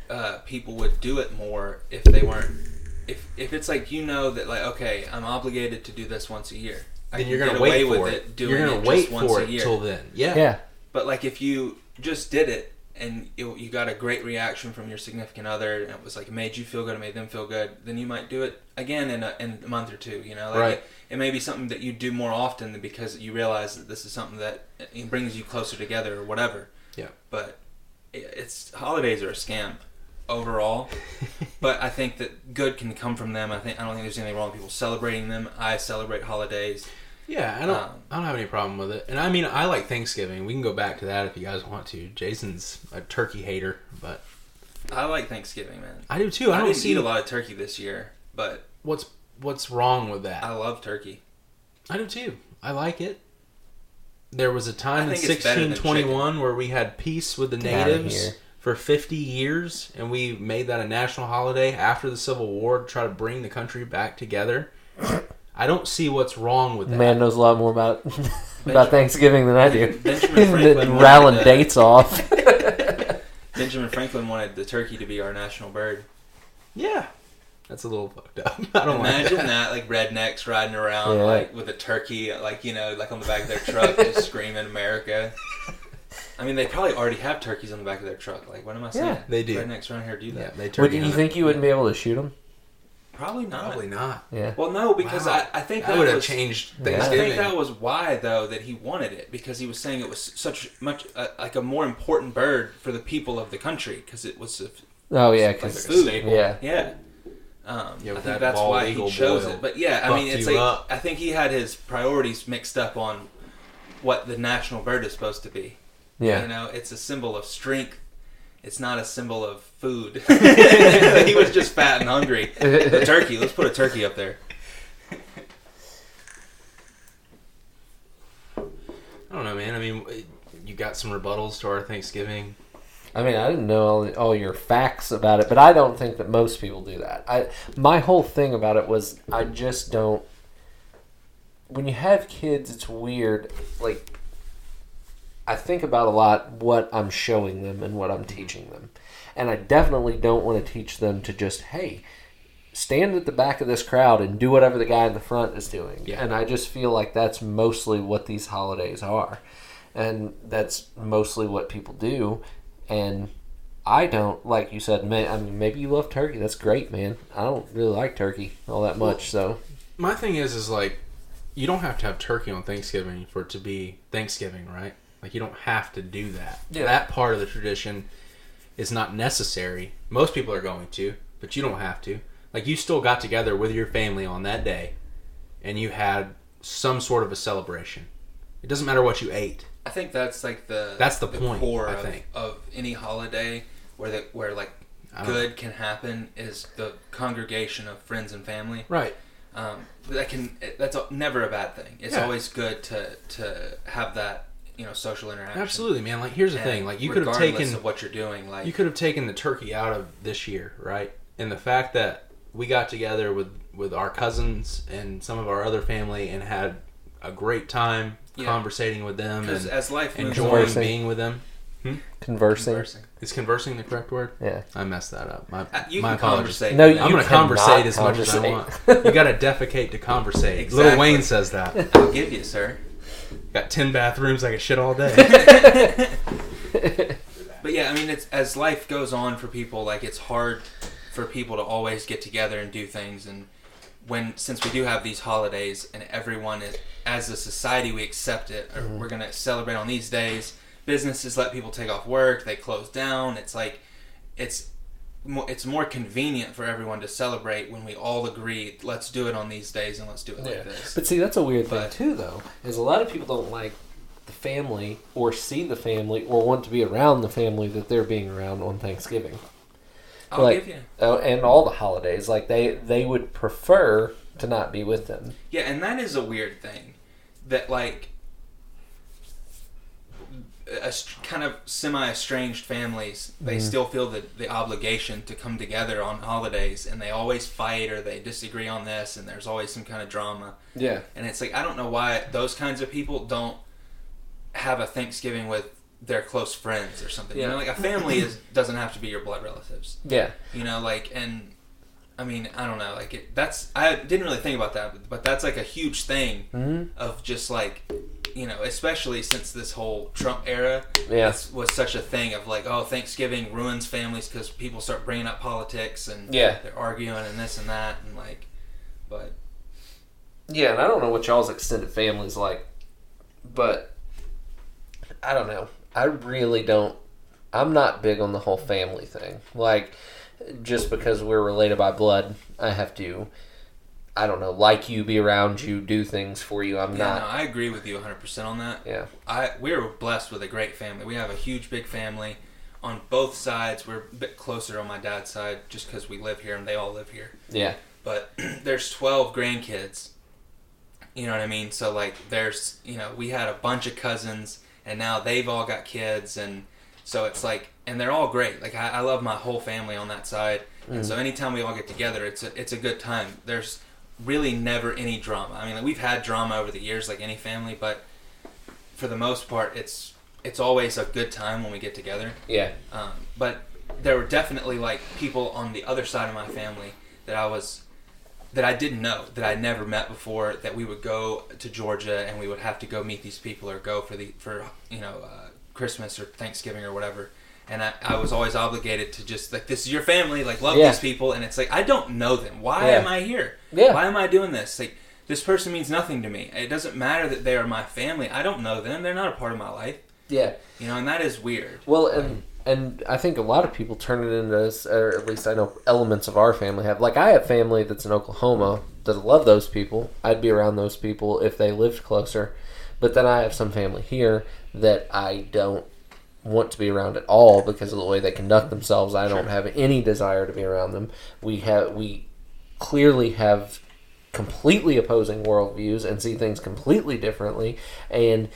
people would do it more if they weren't. If it's like, that, like, okay, I'm obligated to do this once a year. Then you're going to wait for it. You're going to wait for it till then. Yeah. But like if you just did it and you got a great reaction from your significant other, and it was like it made you feel good, it made them feel good, then you might do it again in a month or two. You know, like right. It may be something that you do more often because you realize that this is something that it brings you closer together or whatever. Yeah. But holidays are a scam overall. But I think that good can come from them. I don't think there's anything wrong with people celebrating them. I celebrate holidays. Yeah, I don't have any problem with it. And I mean, I like Thanksgiving. We can go back to that if you guys want to. Jason's a turkey hater, but I like Thanksgiving, man. I do too. I didn't eat a lot of turkey this year, but what's wrong with that? I love turkey. I do too. I like it. There was a time in think it's better than 1621 where we had peace with the natives for 50 years, and we made that a national holiday after the Civil War to try to bring the country back together. I don't see what's wrong with that. Man knows a lot more about Thanksgiving than I do. Benjamin Franklin rattling dates off. Benjamin Franklin wanted the turkey to be our national bird. Yeah. That's a little fucked up. I don't Imagine like that, like rednecks riding around like with a turkey, like like on the back of their truck, just screaming America. I mean, they probably already have turkeys on the back of their truck. Like, what am I saying? Yeah, they do. Rednecks around here do that. Yeah, they you think you wouldn't be able to shoot them? Probably not. Probably not. Yeah. Well, no, because wow. I think that would have changed Thanksgiving. I think that was why, though, that he wanted it, because he was saying it was such much like a more important bird for the people of the country, because it was because food. Yeah. Yeah. I with think that's why he chose it. But yeah, I mean, it's like I think he had his priorities mixed up on what the national bird is supposed to be. Yeah. You know, it's a symbol of strength. It's not a symbol of food. He was just fat and hungry. The turkey. Let's put a turkey up there. I don't know, man. I mean, you got some rebuttals to our Thanksgiving. I mean, I didn't know all your facts about it, but I don't think that most people do that. My whole thing about it was I just don't... When you have kids, it's weird. Like, I think about a lot what I'm showing them and what I'm teaching them. And I definitely don't want to teach them to just, hey, stand at the back of this crowd and do whatever the guy in the front is doing. Yeah. And I just feel like that's mostly what these holidays are. And that's mostly what people do. And I don't, like you said, man, I mean, maybe you love turkey. That's great, man. I don't really like turkey all that much, so. My thing is like, you don't have to have turkey on Thanksgiving for it to be Thanksgiving, right? Like, you don't have to do that. Yeah. That part of the tradition is not necessary. Most people are going to, but you don't have to. Like, you still got together with your family on that day, and you had some sort of a celebration. It doesn't matter what you ate. I think that's like the point, core I think. of any holiday where like good can happen is the congregation of friends and family. Right. That's never a bad thing. It's always good to have that, social interaction. Absolutely, man. Like, here's the thing. Like, you could have regardless of what you're doing, like you could have taken the turkey out of this year, right? And the fact that we got together with our cousins and some of our other family and had a great time conversating with them and as life moves enjoying on, being with them. Conversing. Is conversing the correct word? Yeah. I messed that up. You my can apologies. conversate. No, with them. I'm going to conversate as much as I conversate. want. You got to defecate to conversate. Exactly. Lil Wayne says that. I'll give you, sir. Got 10 bathrooms. I can shit all day. But yeah, I mean, it's as life goes on for people, like it's hard for people to always get together and do things. And since we do have these holidays and everyone is, as a society, we accept it. Or we're going to celebrate on these days. Businesses let people take off work. They close down. It's like, it's more convenient for everyone to celebrate when we all agree, let's do it on these days and let's do it like this. But see, that's a weird thing too, though, is a lot of people don't like the family or see the family or want to be around the family that they're being around on Thanksgiving. I'll give you. And all the holidays, like they would prefer to not be with them. Yeah, and that is a weird thing, that like kind of semi-estranged families, they still feel the obligation to come together on holidays, and they always fight or they disagree on this, and there's always some kind of drama. Yeah. And it's like, I don't know why those kinds of people don't have a Thanksgiving with their close friends or something. Yeah. Like a family doesn't have to be your blood relatives. Yeah. And I mean, I don't know. Like I didn't really think about that, but that's like a huge thing of just like, especially since this whole Trump era was such a thing of like, oh, Thanksgiving ruins families because people start bringing up politics and they're arguing and this and that and like, but yeah, and I don't know what y'all's extended family's like, but I don't know. I really don't. I'm not big on the whole family thing. Like, just because we're related by blood, I have to, I don't know, like you, be around you, do things for you. I'm not. No, I agree with you 100% on that. Yeah. We're blessed with a great family. We have a huge, big family on both sides. We're a bit closer on my dad's side just because we live here and they all live here. Yeah. But there's 12 grandkids. You know what I mean? So, like, there's, we had a bunch of cousins and now they've all got kids and so it's like, and they're all great. Like I love my whole family on that side, and so anytime we all get together, it's a good time. There's really never any drama. I mean, like, we've had drama over the years, like any family, but for the most part, it's always a good time when we get together. Yeah. But there were definitely like people on the other side of my family that I didn't know, that I never met before. That we would go to Georgia and we would have to go meet these people or go for Christmas or Thanksgiving or whatever, and I was always obligated to just like, this is your family, like love these people, and it's like I don't know them. Why am I here? Why am I doing this? Like, this person means nothing to me. It doesn't matter that they are my family. I don't know them. They're not a part of my life. Yeah. And that is weird. Well, and I think a lot of people turn it into, or at least I know elements of our family have. Like, I have family that's in Oklahoma that love those people. I'd be around those people if they lived closer. But then I have some family here that I don't want to be around at all because of the way they conduct themselves. I don't have any desire to be around them. We clearly have completely opposing worldviews and see things completely differently. And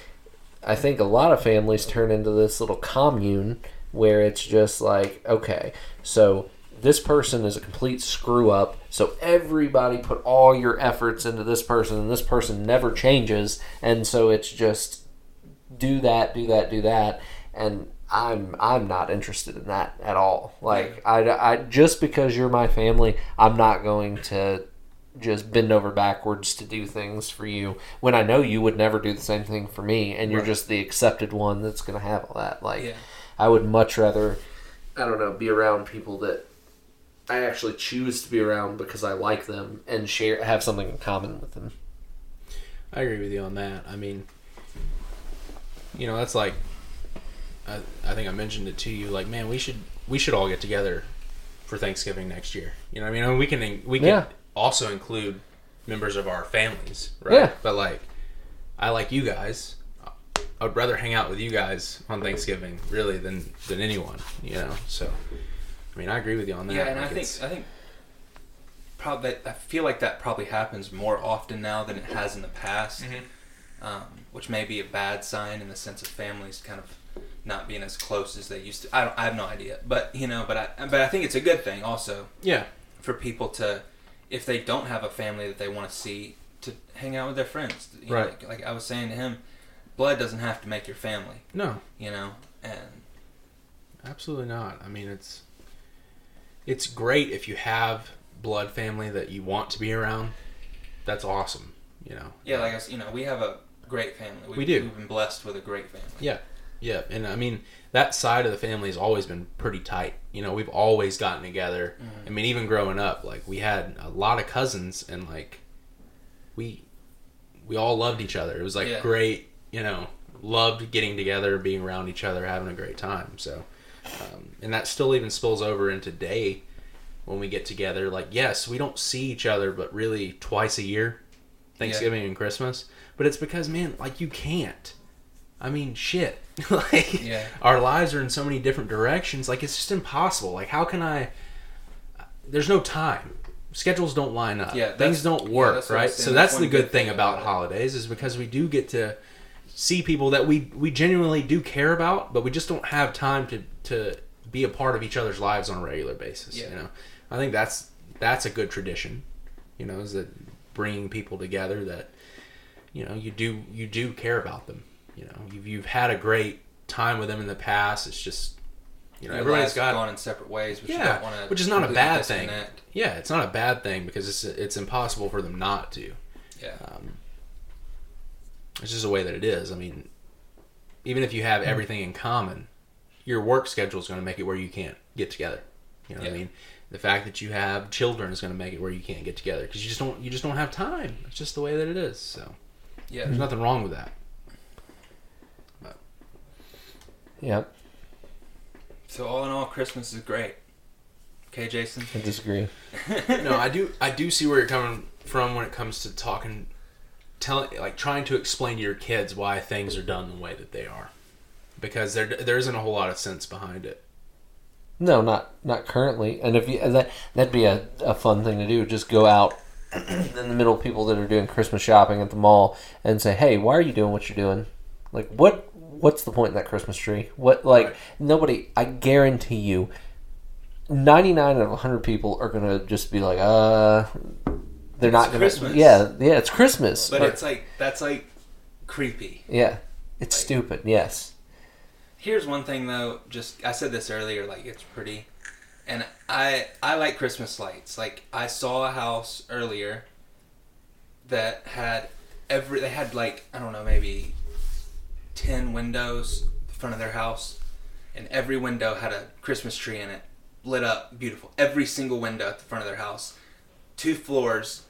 I think a lot of families turn into this little commune where it's just like, okay, so this person is a complete screw up, so everybody put all your efforts into this person, and this person never changes, and so it's just do that, and I'm not interested in that at all. Like, I just because you're my family, I'm not going to just bend over backwards to do things for you when I know you would never do the same thing for me, and you're just the accepted one that's going to have all that. Like, I would much rather, I don't know, be around people that I actually choose to be around because I like them and have something in common with them. I agree with you on that. I mean, that's like, I think I mentioned it to you. Like, man, we should all get together for Thanksgiving next year. You know what I mean? We can also include members of our families, right? Yeah. But like, I like you guys. I would rather hang out with you guys on Thanksgiving really than anyone. So. I mean, I agree with you on that. Yeah, and I think probably I feel like that probably happens more often now than it has in the past, which may be a bad sign in the sense of families kind of not being as close as they used to. I have no idea, but I think it's a good thing also. Yeah, for people to, if they don't have a family that they want to see, to hang out with their friends. Right. Like I was saying to him, blood doesn't have to make your family. No. And absolutely not. I mean, it's great if you have blood family that you want to be around. That's awesome, Yeah, like we have a great family. We do. We've been blessed with a great family. Yeah, and I mean, that side of the family has always been pretty tight. We've always gotten together. I mean, even growing up, like, we had a lot of cousins, and like, we all loved each other. It was like great, loved getting together, being around each other, having a great time. So. And that still even spills over into today when we get together. Like, yes, we don't see each other, but really twice a year, Thanksgiving and Christmas. But it's because, man, like, you can't. I mean, shit. Like, our lives are in so many different directions. Like, it's just impossible. Like, how can I... There's no time. Schedules don't line up. Things don't work, right? So that's the good thing about holidays, is because we do get to see people that we genuinely do care about, but we just don't have time to be a part of each other's lives on a regular basis. I think that's a good tradition, is that bringing people together that you do care about them. You've had a great time with them in the past. It's just You know, Your everybody's lives got have gone in separate ways, but you yeah, don't want to. which is not a bad thing. Yeah, it's not a bad thing because it's impossible for them not to. Yeah. It's just the way that it is. I mean, even if you have everything in common, your work schedule is going to make it where you can't get together. You know what I mean? The fact that you have children is going to make it where you can't get together because you just don't have time. It's just the way that it is. So Yeah. there's nothing wrong with that. But. Yep. So all in all, Christmas is great. Okay, Jason. I disagree. No, I do see where you're coming from when it comes to trying to explain to your kids why things are done the way that they are, because there isn't a whole lot of sense behind it. No, not currently. And if you that'd be a fun thing to do. Just go out in the middle of people that are doing Christmas shopping at the mall and say, "Hey, why are you doing what you're doing? Like, what's the point in that Christmas tree? Right. Nobody. I guarantee you, 99 out of 100 people are gonna just be like, they're not gonna. Christmas. Yeah, it's Christmas. But it's like that's like creepy. Yeah, it's stupid. Yes. Here's one thing though, I said this earlier, like it's pretty, and I like Christmas lights. Like I saw a house earlier that had they had like, I don't know, maybe 10 windows in front of their house, and every window had a Christmas tree in it, lit up, beautiful. Every single window at the front of their house, 2 floors,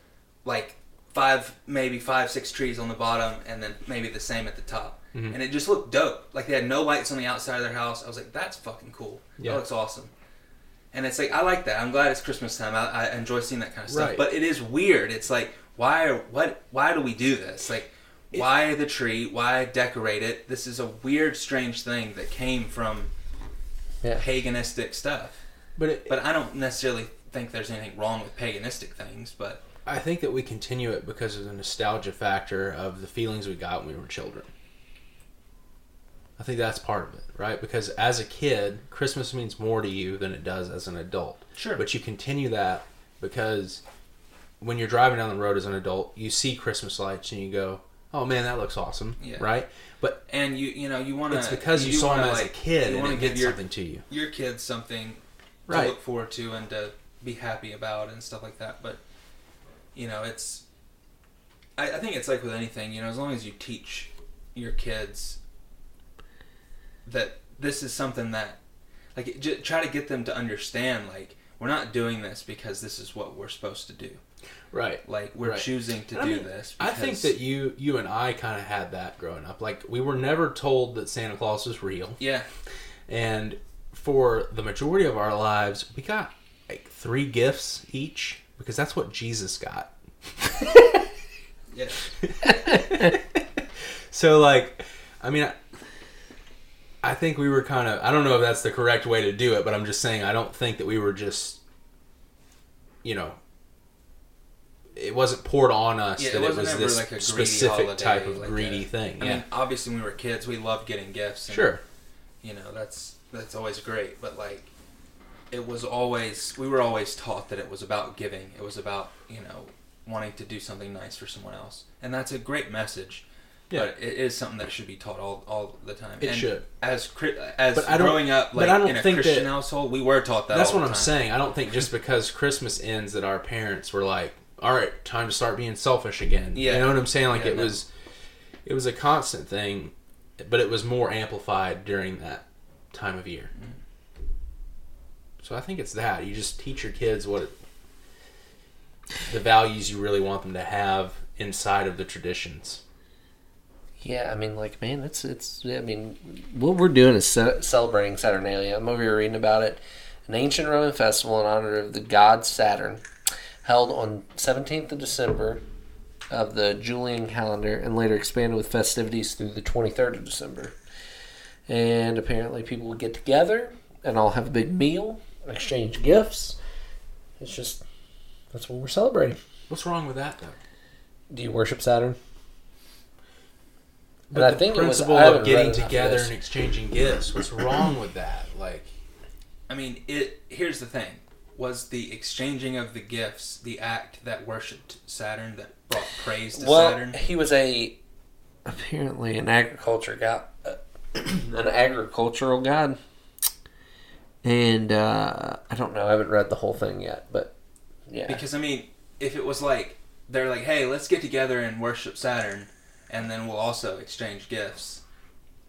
like 6 trees on the bottom, and then maybe the same at the top. Mm-hmm. And it just looked dope. Like they had no lights on the outside of their house. I was like, that's fucking cool. Yeah. That looks awesome. And it's like, I like that. I'm glad it's Christmas time. I enjoy seeing that kind of stuff. Right. But it is weird. It's like, why do we do this? Like, why the tree? Why decorate it? This is a weird, strange thing that came from paganistic stuff. But I don't necessarily think there's anything wrong with paganistic things. But I think that we continue it because of the nostalgia factor of the feelings we got when we were children. I think that's part of it, right? Because as a kid, Christmas means more to you than it does as an adult. Sure. But you continue that because when you're driving down the road as an adult, you see Christmas lights and you go, "Oh man, that looks awesome," right? But you want to. It's because you saw them as a kid and it did something to you. Your kids something to look forward to and to be happy about and stuff like that. But it's. I think it's like with anything. As long as you teach your kids that this is something that, like, try to get them to understand, like, we're not doing this because this is what we're supposed to do. Right. Like, we're choosing to do this. I think that you and I kind of had that growing up. Like, we were never told that Santa Claus was real. Yeah. And for the majority of our lives, we got, like, 3 gifts each because that's what Jesus got. Yeah. So, like, I mean, I think we were kind of, I don't know if that's the correct way to do it, but I'm just saying I don't think that we were just, it wasn't poured on us that it was this like a specific holiday, type of like greedy thing. I mean, obviously when we were kids, we loved getting gifts. And, sure. That's always great, but like, we were always taught that it was about giving. It was about, wanting to do something nice for someone else. And that's a great message. Yeah. But it is something that should be taught all the time. It should. As growing up in a Christian household, we were taught that. That's all what the I'm time. saying. I don't think just because Christmas ends that our parents were like, "All right, time to start being selfish again." Yeah. You know what I'm saying? Like it was a constant thing, but it was more amplified during that time of year. Mm-hmm. So I think it's that you just teach your kids the values you really want them to have inside of the traditions. Yeah, I mean, like, man, what we're doing is celebrating Saturnalia. I'm over here reading about it. An ancient Roman festival in honor of the god Saturn, held on 17th of December of the Julian calendar, and later expanded with festivities through the 23rd of December. And apparently people will get together and all have a big meal, exchange gifts. It's just, that's what we're celebrating. What's wrong with that, though? Do you worship Saturn? But I think the principle of getting together and exchanging gifts, what's wrong with that? Like, I mean, here's the thing. Was the exchanging of the gifts the act that worshipped Saturn, that brought praise to Saturn? He was apparently an agricultural god. And I don't know. I haven't read the whole thing yet, but yeah. Because, I mean, if it was like, they're like, hey, let's get together and worship Saturn, and then we'll also exchange gifts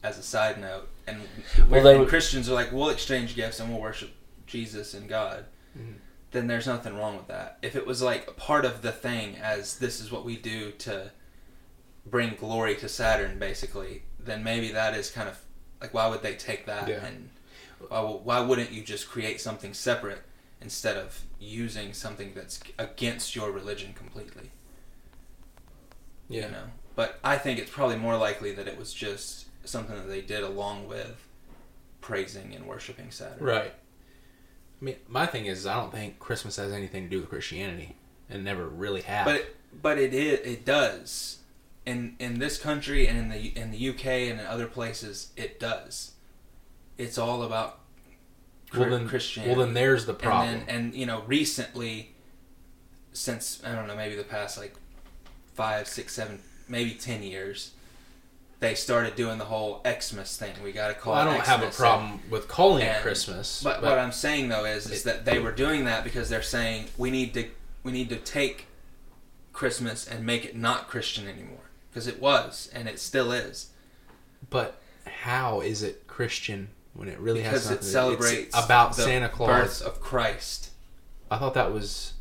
as a side note. And, and Christians are like, we'll exchange gifts and we'll worship Jesus and God. Mm-hmm. Then there's nothing wrong with that. If it was like a part of the thing, as this is what we do to bring glory to Saturn, basically, then maybe that is kind of like, why would they take that? Yeah. And why wouldn't you just create something separate instead of using something that's against your religion completely? Yeah. You know? But I think it's probably more likely that it was just something that they did along with praising and worshiping Saturn. Right. I mean, my thing is, I don't think Christmas has anything to do with Christianity. It never really has. But it does. In this country and in the UK and in other places, it does. It's all about Christianity. Well, then there's the problem. And you know, recently, since, I don't know, maybe the past like 5, 6, 7, maybe 10 years, they started doing the whole Xmas thing. We got to call it Xmas. I don't have a problem with calling it Christmas. But what I'm saying though is that they were doing that because they're saying we need to take Christmas and make it not Christian anymore, because it was and it still is. But how is it Christian when it really has nothing to do? Because it celebrates about the Santa Claus, birth of Christ. I thought that was.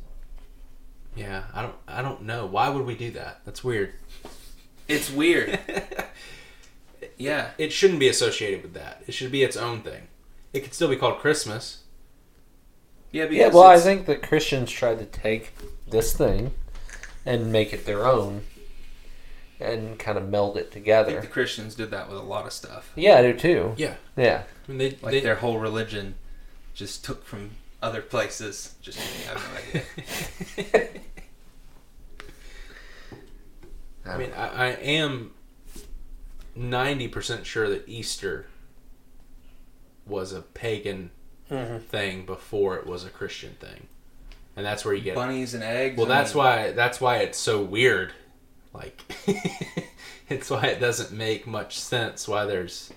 Yeah, I don't know. Why would we do that? That's weird. It's weird. Yeah. It shouldn't be associated with that. It should be its own thing. It could still be called Christmas. Yeah, well, I think the Christians tried to take this thing and make it their own and kind of meld it together. I think the Christians did that with a lot of stuff. Yeah, I do too. Yeah. Yeah. I mean, their whole religion just took from other places. Just kidding, I have no idea. I mean, I am 90% sure that Easter was a pagan thing before it was a Christian thing, and that's where you get bunnies and eggs. Well, that's why it's so weird. Like, it's why it doesn't make much sense why there's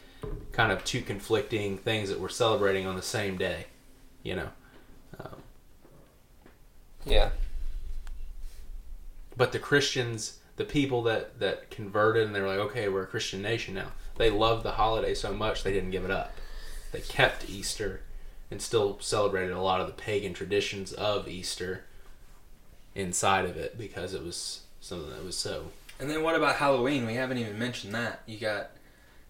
kind of two conflicting things that we're celebrating on the same day. You know. Yeah. But the Christians, the people that converted and they were like, okay, we're a Christian nation now. They loved the holiday so much they didn't give it up. They kept Easter and still celebrated a lot of the pagan traditions of Easter inside of it because it was something that was so. And then what about Halloween? We haven't even mentioned that. You got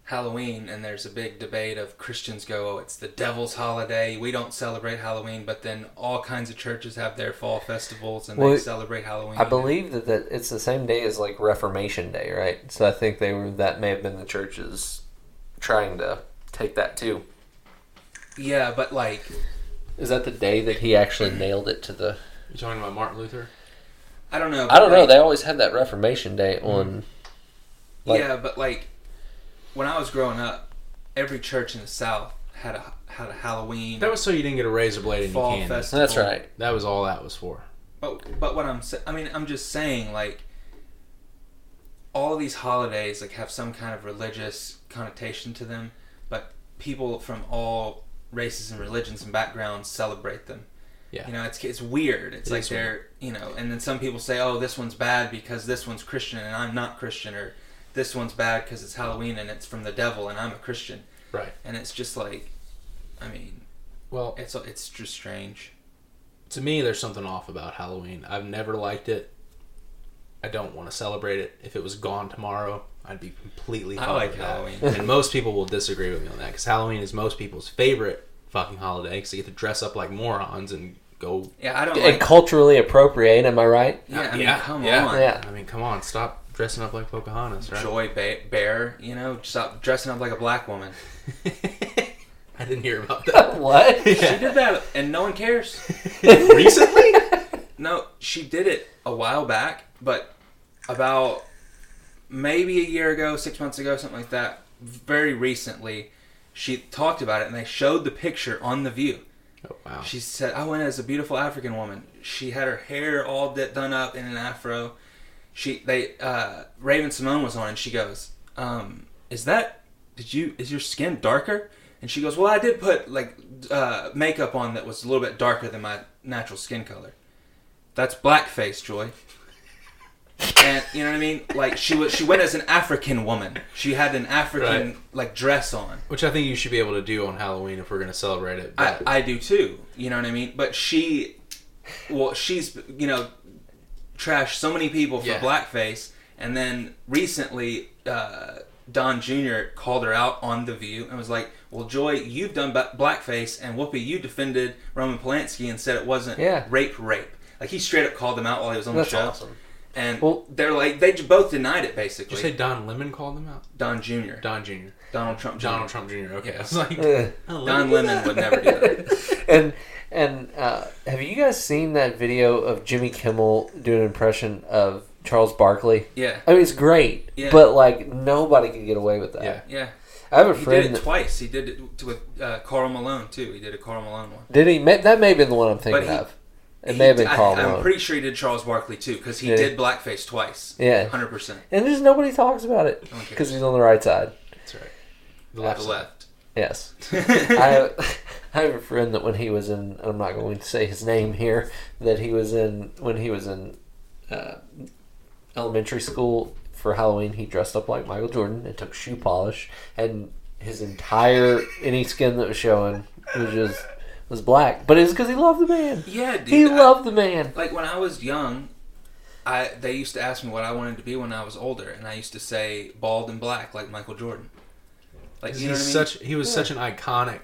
Halloween, and there's a big debate of Christians go, oh, it's the devil's holiday. We don't celebrate Halloween, but then all kinds of churches have their fall festivals and they celebrate Halloween. I believe that it's the same day as like Reformation Day, right? So I think that may have been the churches trying to take that too. Yeah, but like, is that the day that he actually nailed it to the? You talking about Martin Luther? I don't know. I don't know. They always had that Reformation Day on. Like, yeah, but like, when I was growing up, every church in the South had a Halloween. That was so you didn't get a razor blade in your candy. Festival. That's right. That was all that was for. But what I'm just saying, like, all these holidays like have some kind of religious connotation to them, but people from all races and religions and backgrounds celebrate them. Yeah. You know, it's weird. It's like they're, you know, and then some people say, oh, this one's bad because this one's Christian and I'm not Christian, or this one's bad because it's Halloween and it's from the devil and I'm a Christian. Right. And it's just like, I mean, well, it's just strange. To me, there's something off about Halloween. I've never liked it. I don't want to celebrate it. If it was gone tomorrow, I'd be completely fine with Halloween. And most people will disagree with me on that because Halloween is most people's favorite fucking holiday because they get to dress up like morons and go. Yeah, I don't like culturally appropriate. Am I right? Yeah, I mean, come on. Yeah. I mean, come on, stop dressing up like Pocahontas, right? Joy Bear, you know, stop dressing up like a black woman. I didn't hear about that. What? Yeah. She did that, and no one cares. Recently? No, she did it a while back, but about maybe a year ago, 6 months ago, something like that, very recently, she talked about it, and they showed the picture on The View. Oh, wow. She said, I went as a beautiful African woman. She had her hair all done up in an afro. Raven Simone was on, and she goes, is your skin darker? And she goes, well, I did put like makeup on that was a little bit darker than my natural skin color. That's blackface, Joy. And you know what I mean? Like she went as an African woman. She had an African like dress on, which I think you should be able to do on Halloween if we're going to celebrate it. I do too. You know what I mean? But she's trashed so many people for blackface, and then recently Don Jr. called her out on The View and was like, "Well, Joy, you've done blackface, and Whoopi, you defended Roman Polanski and said it wasn't rape." Like he straight up called them out while he was on the show. Awesome. And they're like, they both denied it, basically. Did you say Don Lemon called them out? Don Jr. Donald Trump Jr. Donald Trump Jr. Okay. I was like, Don Lemon would never do that. And have you guys seen that video of Jimmy Kimmel doing an impression of Charles Barkley? Yeah. I mean, it's great, but like nobody can get away with that. Yeah. I have a friend. He did it twice. He did it with Karl Malone too. He did a Karl Malone one. Did he? That may have been the one I'm thinking of. It may have been Karl Malone. I'm pretty sure he did Charles Barkley too, because he did blackface twice. Yeah, 100%. And there's nobody talks about it because he's on the right side. That's right. The left. Yes. I have a friend that when he was in, I'm not going to say his name here, that when he was in elementary school for Halloween, he dressed up like Michael Jordan and took shoe polish, and his entire any skin that was showing was black, but it was because he loved the man. Yeah, dude. He loved the man. Like when I was young, they used to ask me what I wanted to be when I was older, and I used to say bald and black like Michael Jordan. Like you know what I mean? He was such an iconic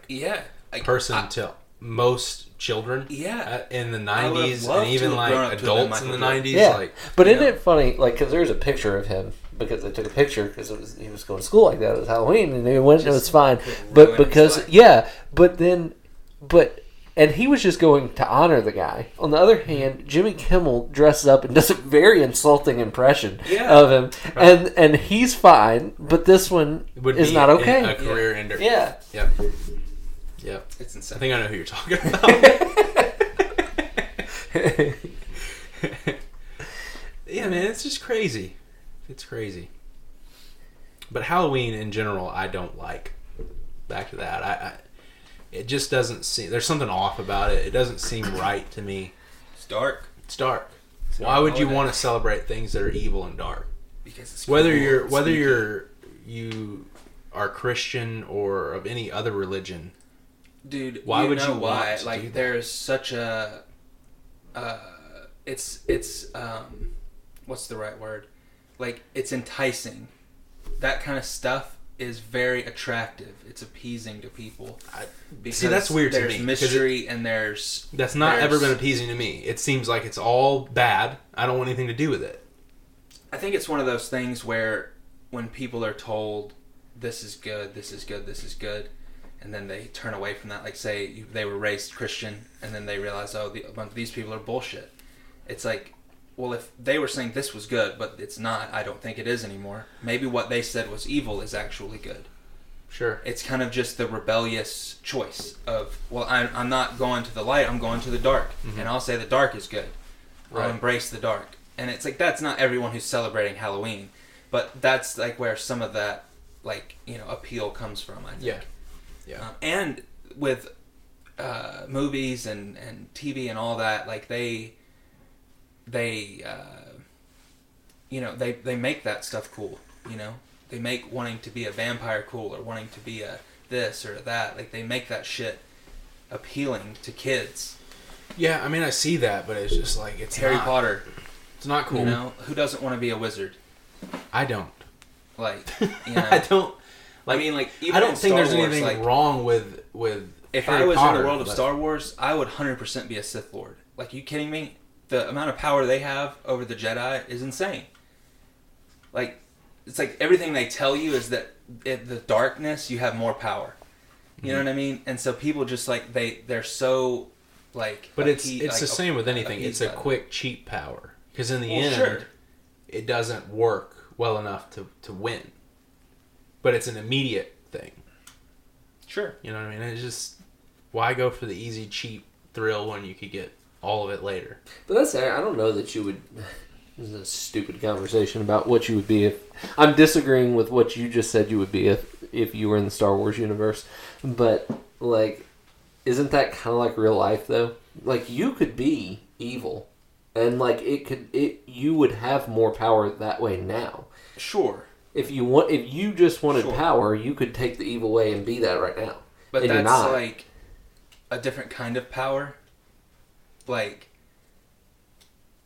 person to most children. Yeah. In the 90s, and even like adults in the 90s. Yeah. Like, but isn't it funny? Like, because there's a picture of him. Because they took a picture because he was going to school like that. It was Halloween, and they went. It was fine. But because and he was just going to honor the guy. On the other hand, Jimmy Kimmel dresses up and does a very insulting impression of him, and he's fine. But this one is not okay. A career ender. Yeah. Yep. It's insane. I think I know who you're talking about. Yeah, man, it's just crazy. It's crazy. But Halloween in general, I don't like. Back to that. It just doesn't seem... There's something off about it. It doesn't seem right to me. It's dark. It's dark. Why would you want to celebrate things that are evil and dark? Because it's whether you are Christian or of any other religion. Dude, why would you why? want to like do that? There's such a it's what's the right word? Like it's enticing. That kind of stuff is very attractive. It's appeasing to people. See, that's weird to me. There's mystery and there's... That's not ever been appeasing to me. It seems like it's all bad. I don't want anything to do with it. I think it's one of those things where when people are told, this is good, this is good, this is good, and then they turn away from that, like say they were raised Christian, and then they realize, a bunch of these people are bullshit. It's like, well, if they were saying this was good, but it's not, I don't think it is anymore. Maybe what they said was evil is actually good. Sure. It's kind of just the rebellious choice of, well, I'm not going to the light, I'm going to the dark. Mm-hmm. And I'll say the dark is good. Right. I'll embrace the dark. And it's like, that's not everyone who's celebrating Halloween. But that's like where some of that, like, appeal comes from, I think. Yeah. And with movies and TV and all that, like they make that stuff cool, They make wanting to be a vampire cool or wanting to be a this or that. Like, they make that shit appealing to kids. Yeah, I mean, I see that, but it's just like, it's Harry Potter. It's not cool. Who doesn't want to be a wizard? I don't. Like, I don't. Like, I mean, like, even I don't in think Star there's Wars, anything wrong with if Harry I was Potter, in the world of Star Wars, I would 100% be a Sith Lord. Like, you kidding me? The amount of power they have over the Jedi is insane. Like, it's like everything they tell you is that in the darkness you have more power. You know what I mean? And so people just like they're so like. But it's the same with anything. It's a quick, cheap power because in the end, it doesn't work well enough to win. But it's an immediate thing. Sure. You know what I mean? It's just why go for the easy, cheap thrill when you could get all of it later. But that's I don't know that you would. This is a stupid conversation about what you would be if... I'm disagreeing with what you just said you would be if you were in the Star Wars universe. But, like, isn't that kind of like real life, though? Like, you could be evil. And, like, you would have more power that way now. Sure. If you just wanted power, you could take the evil way and be that right now. But and that's, like, a different kind of power. Like...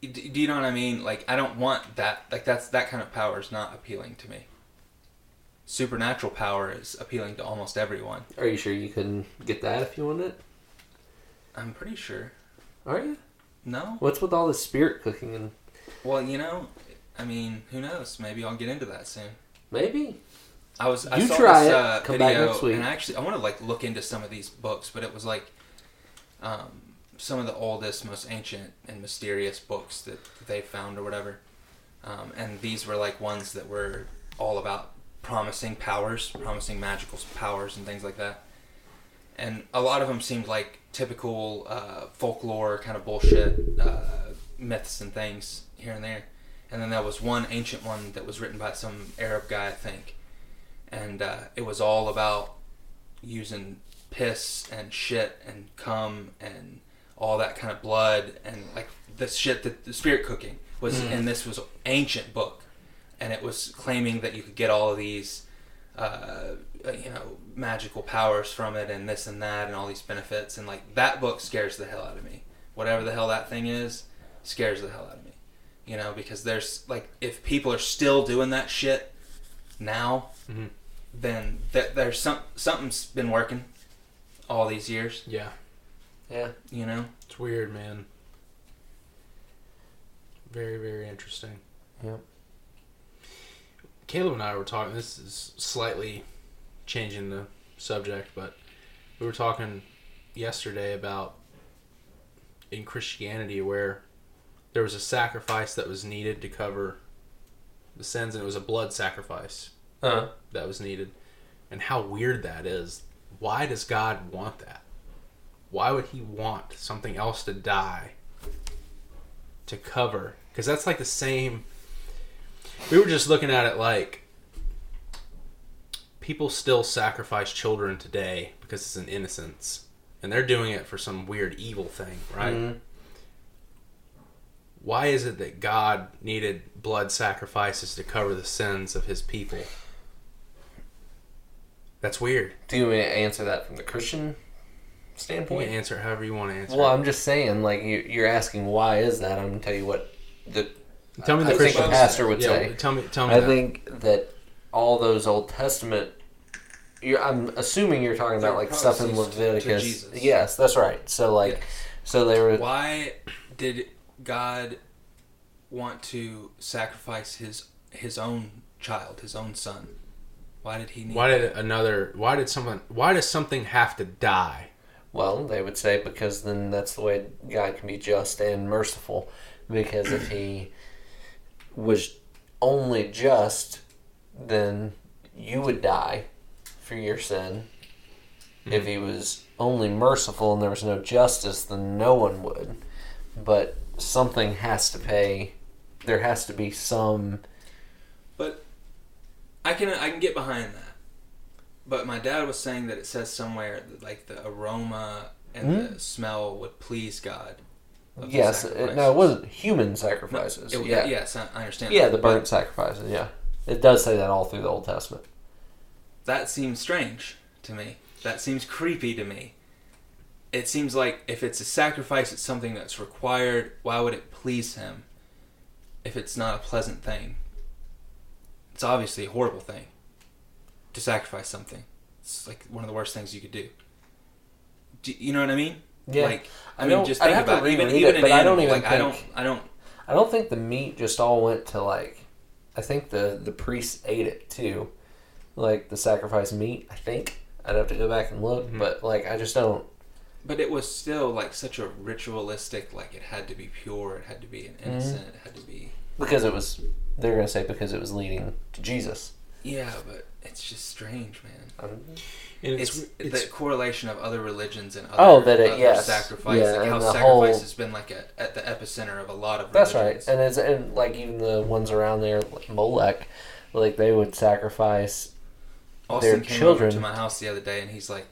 Do you know what I mean? Like, I don't want that. Like, that kind of power is not appealing to me. Supernatural power is appealing to almost everyone. Are you sure you couldn't get that if you wanted it? I'm pretty sure. Are you? No. What's with all the spirit cooking and... Well, you know, I mean, who knows? Maybe I'll get into that soon. Maybe. I saw try this it. Come video, back next week. and I want to, like, look into some of these books, but it was like... some of the oldest, most ancient and mysterious books that they found or whatever. And these were like ones that were all about promising magical powers and things like that. And a lot of them seemed like typical folklore kind of bullshit, myths and things here and there. And then there was one ancient one that was written by some Arab guy, I think. And it was all about using piss and shit and cum and all that kind of blood and like the shit that the spirit cooking was and this was an ancient book, and it was claiming that you could get all of these magical powers from it and this and that and all these benefits, and like that book scares the hell out of me. Whatever the hell that thing is scares the hell out of me, you know, because there's like, if people are still doing that shit now, then there's something's been working all these years. Yeah. Yeah. You know? It's weird, man. Very, very interesting. Yep. Caleb and I were talking, this is slightly changing the subject, but we were talking yesterday about in Christianity where there was a sacrifice that was needed to cover the sins, and it was a blood sacrifice that was needed. And how weird that is. Why does God want that? Why would he want something else to die to cover? Because that's like the same... We were just looking at it like people still sacrifice children today because it's an innocence. And they're doing it for some weird evil thing, right? Mm-hmm. Why is it that God needed blood sacrifices to cover the sins of his people? That's weird. Do you want me to answer that from the Christian standpoint? You can answer it however you want to answer. Well, I'm just saying, like, you're asking why is that? I'm going to tell you what the Christian pastor would say. Tell me. I think that all those Old Testament. I'm assuming you're talking about like stuff in Leviticus. Yes, that's right. So like, so they were. Why did God want to sacrifice his own child, his own son? Why did he need? Why does something have to die? Well, they would say because then that's the way God can be just and merciful. Because if he was only just, then you would die for your sin. Mm-hmm. If he was only merciful and there was no justice, then no one would. But something has to pay. There has to be some. But I can get behind that. But my dad was saying that it says somewhere that like the aroma and the smell would please God. Yes, it wasn't human sacrifices. No, yes, I understand. Yeah, the burnt sacrifices. Yeah, it does say that all through the Old Testament. That seems strange to me. That seems creepy to me. It seems like if it's a sacrifice, it's something that's required. Why would it please him if it's not a pleasant thing? It's obviously a horrible thing to sacrifice something. It's like one of the worst things you could do. You know what I mean? Yeah. Like, I mean, just think about even an animal. Like, I don't think the meat just all went to like. I think the priests ate it too, like the sacrifice meat. I think I'd have to go back and look, but like I just don't. But it was still like such a ritualistic. Like it had to be pure. It had to be an innocent. It had to be because it was. They're gonna say because it was leading to Jesus. Yeah, but it's just strange, man. And It's the correlation of other religions and sacrifice. Yeah, like how sacrifice has been like at the epicenter of a lot of religions. That's right. And like even the ones around there, like Molech, like they would sacrifice Austin their came children. over to my house the other day and he's like,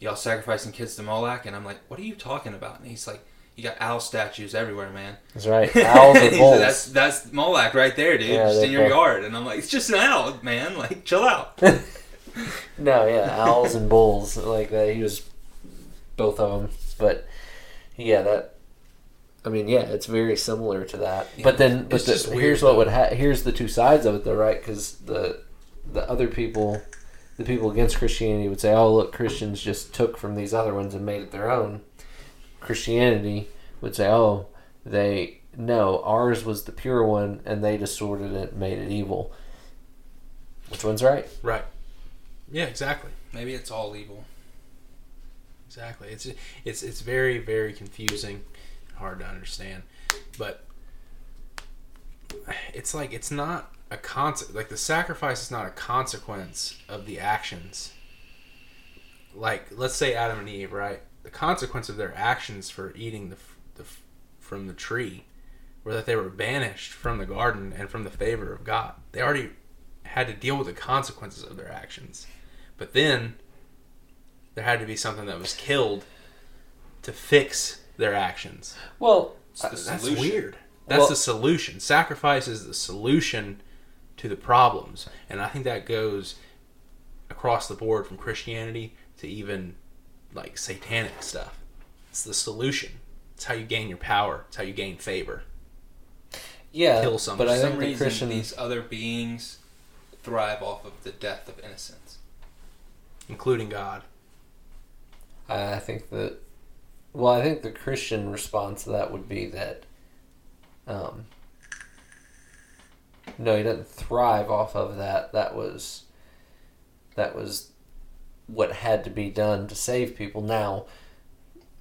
y'all sacrificing kids to Molech? And I'm like, what are you talking about? And he's like, you got owl statues everywhere, man. That's right. Owls and bulls. That's Molech right there, dude. Yeah, just in your yard. And I'm like, it's just an owl, man. Like, chill out. No, yeah, owls and bulls. Like that. He was both of them. But yeah, it's very similar to that. Yeah, but then, here's what here's the two sides of it, though, right? Because the other people, the people against Christianity would say, "Oh, look, Christians just took from these other ones and made it their own." Christianity would say, "Oh, ours was the pure one, and they distorted it, and made it evil." Which one's right? Right. Yeah, exactly. Maybe it's all evil. Exactly. It's very, very confusing, hard to understand, but it's like it's not a like the sacrifice is not a consequence of the actions. Like, let's say Adam and Eve, right? The consequence of their actions for eating from the tree were that they were banished from the garden and from the favor of God. They already had to deal with the consequences of their actions. But then there had to be something that was killed to fix their actions. Well, that's weird. That's the solution. Sacrifice is the solution to the problems. And I think that goes across the board from Christianity to even like satanic stuff. It's the solution. It's how you gain your power. It's how you gain favor. Yeah, kill someone. But I think the Christian, these other beings thrive off of the death of innocence, including God. I think the Christian response to that would be that, no, he doesn't thrive off of that. That was what had to be done to save people. Now,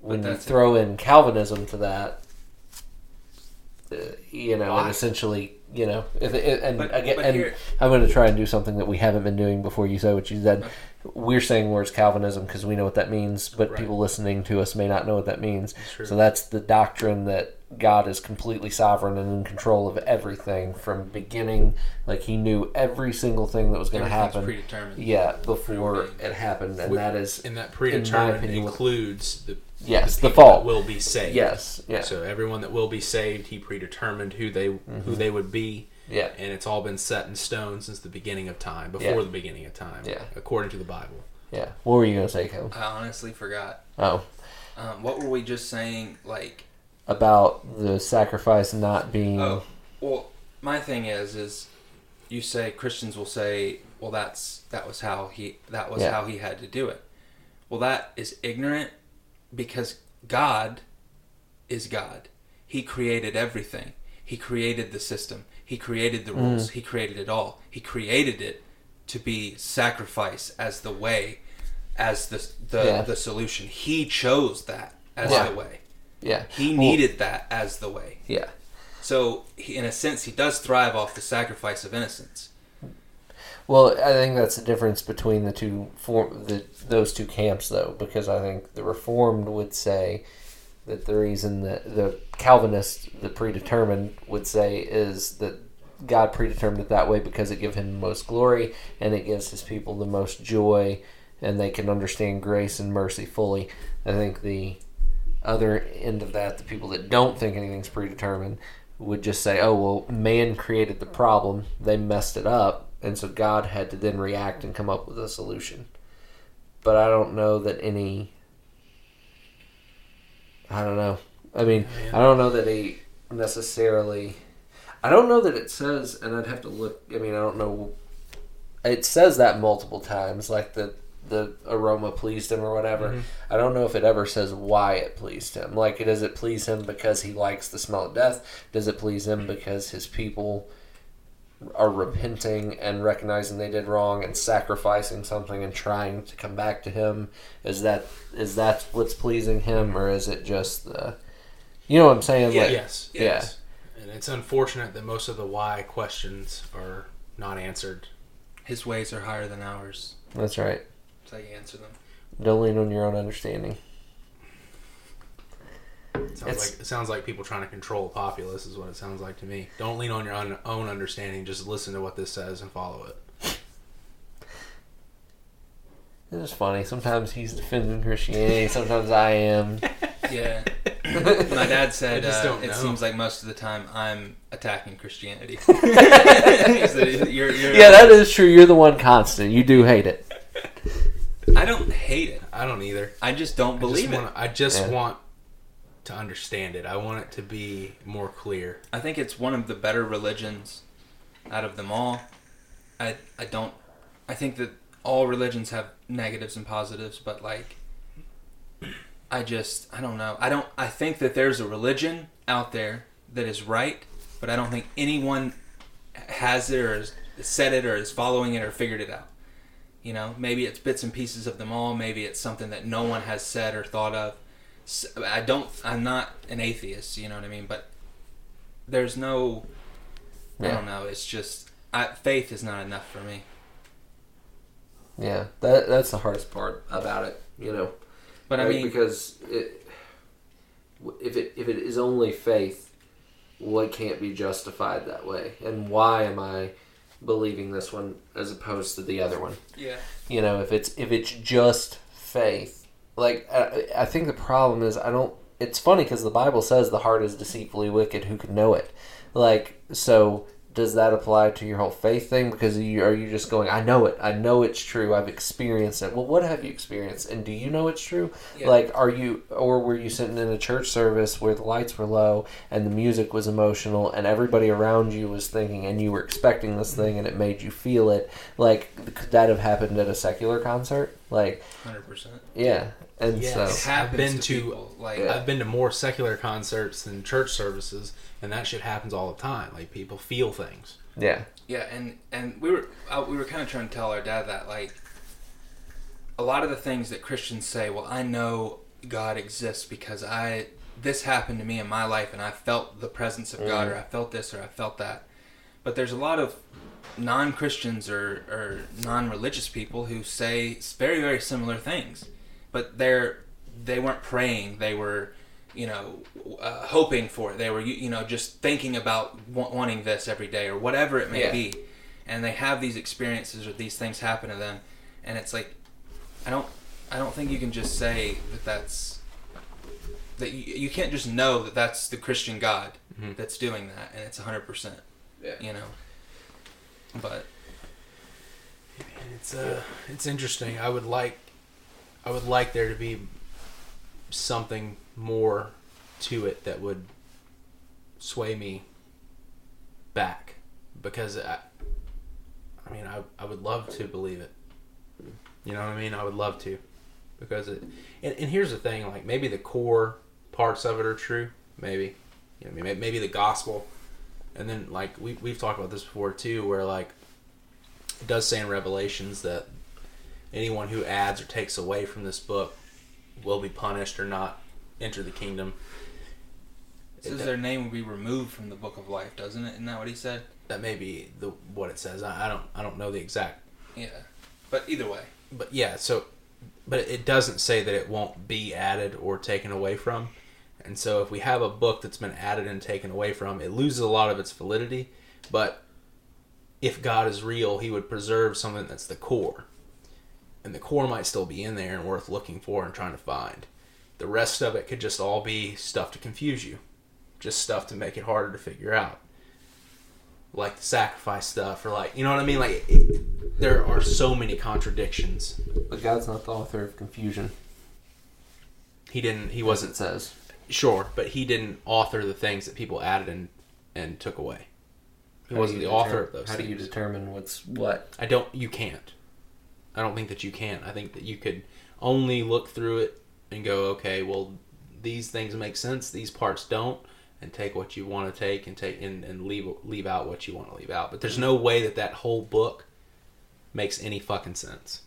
when you throw in Calvinism to that, and essentially, I'm going to try and do something that we haven't been doing before you say what you said. We're saying words Calvinism because we know what that means, but people listening to us may not know what that means. So that's the doctrine that God is completely sovereign and in control of everything from beginning. Like, he knew every single thing that was going to happen. Predetermined. Yeah, before it happened, and that is, and that predetermined includes the the fall that will be saved. Yes, yeah. So everyone that will be saved, he predetermined who they would be. Yeah, and it's all been set in stone since the beginning of time, before the beginning of time. Yeah, according to the Bible. Yeah. What were you gonna say, Kevin? I honestly forgot. Oh. What were we just saying? Like about the sacrifice not being. Oh, well, my thing is you say Christians will say, well, that was how he had to do it. Well, that is ignorant because God is God. He created everything. He created the system. He created the rules. He created it all. He created it to be sacrifice as the way, as the solution. He chose that as the way. Yeah. He needed that as the way. Yeah. So, in a sense, he does thrive off the sacrifice of innocence. Well, I think that's the difference between the two those two camps, though, because I think the Reformed would say that the reason that the Calvinist, the predetermined, would say is that God predetermined it that way because it gives him the most glory and it gives his people the most joy and they can understand grace and mercy fully. I think the other end of that, the people that don't think anything's predetermined, would just say, oh, well, man created the problem, they messed it up, and so God had to then react and come up with a solution. But I don't know that I don't know. I mean, I don't know that he necessarily... I don't know that it says, and I'd have to look... I mean, I don't know... It says that multiple times, like the aroma pleased him or whatever. Mm-hmm. I don't know if it ever says why it pleased him. Like, does it please him because he likes the smell of death? Does it please him because his people are repenting and recognizing they did wrong and sacrificing something and trying to come back to him? Is that what's pleasing him, or is it just the... You know what I'm saying? Yeah. Like, yes. Yeah. And it's unfortunate that most of the why questions are not answered His ways are higher than ours. That's right. That's how you answer them. Don't lean on your own understanding. It sounds like people trying to control a populace is what it sounds like to me. Don't lean on your own understanding. Just listen to what this says and follow it. It's funny. Sometimes he's defending Christianity. Sometimes I am. Yeah. My dad said it know. seems like most of the time I'm attacking Christianity. He said, you're Yeah, that is true. You're the one constant. You do hate it. I don't hate it. I don't either. I just don't believe it. I just want to understand it. I want it to be more clear. I think it's one of the better religions out of them all. I think that all religions have negatives and positives, but like I don't know. I think that there's a religion out there that is right, but I don't think anyone has it or has said it or is following it or figured it out. You know, maybe it's bits and pieces of them all. Maybe it's something that no one has said or thought of. I'm not an atheist, you know what I mean? But there's no, I don't know. It's just, faith is not enough for me. Yeah, that's the hardest part about it, you know. But right? I mean, because if it is only faith, what can't be justified that way? And why am I believing this one as opposed to the other one? yeah, You know, if it's just faith, like I think the problem is It's funny because the Bible says the heart is deceitfully wicked. Who can know it? Like, so does that apply to your whole faith thing? Because are you just going, I know it. I know it's true. I've experienced it. Well, what have you experienced? And do you know it's true? Yeah. Like, were you sitting in a church service where the lights were low and the music was emotional and everybody around you was thinking and you were expecting this thing and it made you feel it? Like, could that have happened at a secular concert? Like, 100%. Yeah. And yes, so I've been to more secular concerts than church services, and that shit happens all the time. Like, people feel things. Yeah. Yeah, and we were kind of trying to tell our dad that, like, a lot of the things that Christians say, well, I know God exists because this happened to me in my life and I felt the presence of God, or I felt this or I felt that. But there's a lot of non-Christians or non-religious people who say very, very similar things. But they weren't praying. They were, hoping for it. They were, just thinking about wanting this every day or whatever it may be. And they have these experiences or these things happen to them. And it's like, I don't think you can just say that you can't just know that that's the Christian God that's doing that. And it's 100%, But it's interesting. I would like there to be something more to it that would sway me back, because I would love to believe it. You know what I mean? I would love to, because and here's the thing, like, maybe the core parts of it are true, maybe the gospel, and then, like, we've talked about this before too, where, like, it does say in Revelations that anyone who adds or takes away from this book will be punished or not enter the kingdom. It says their name will be removed from the book of life, doesn't it? Isn't that what he said? That may be what it says. I don't know the exact. Yeah, but either way. But yeah, but it doesn't say that it won't be added or taken away from. And so if we have a book that's been added and taken away from, it loses a lot of its validity. But if God is real, he would preserve something that's the core. And the core might still be in there and worth looking for and trying to find. The rest of it could just all be stuff to confuse you. Just stuff to make it harder to figure out. Like the sacrifice stuff, or like, you know what I mean? Like, there are so many contradictions. But God's not the author of confusion. He wasn't. It says. Sure, but he didn't author the things that people added and took away. He wasn't the author of those things. How do you determine what's what? You can't. I don't think that you can. I think that you could only look through it and go, okay, well, these things make sense, these parts don't, and take what you want to take and leave out what you want to leave out. But there's no way that whole book makes any fucking sense.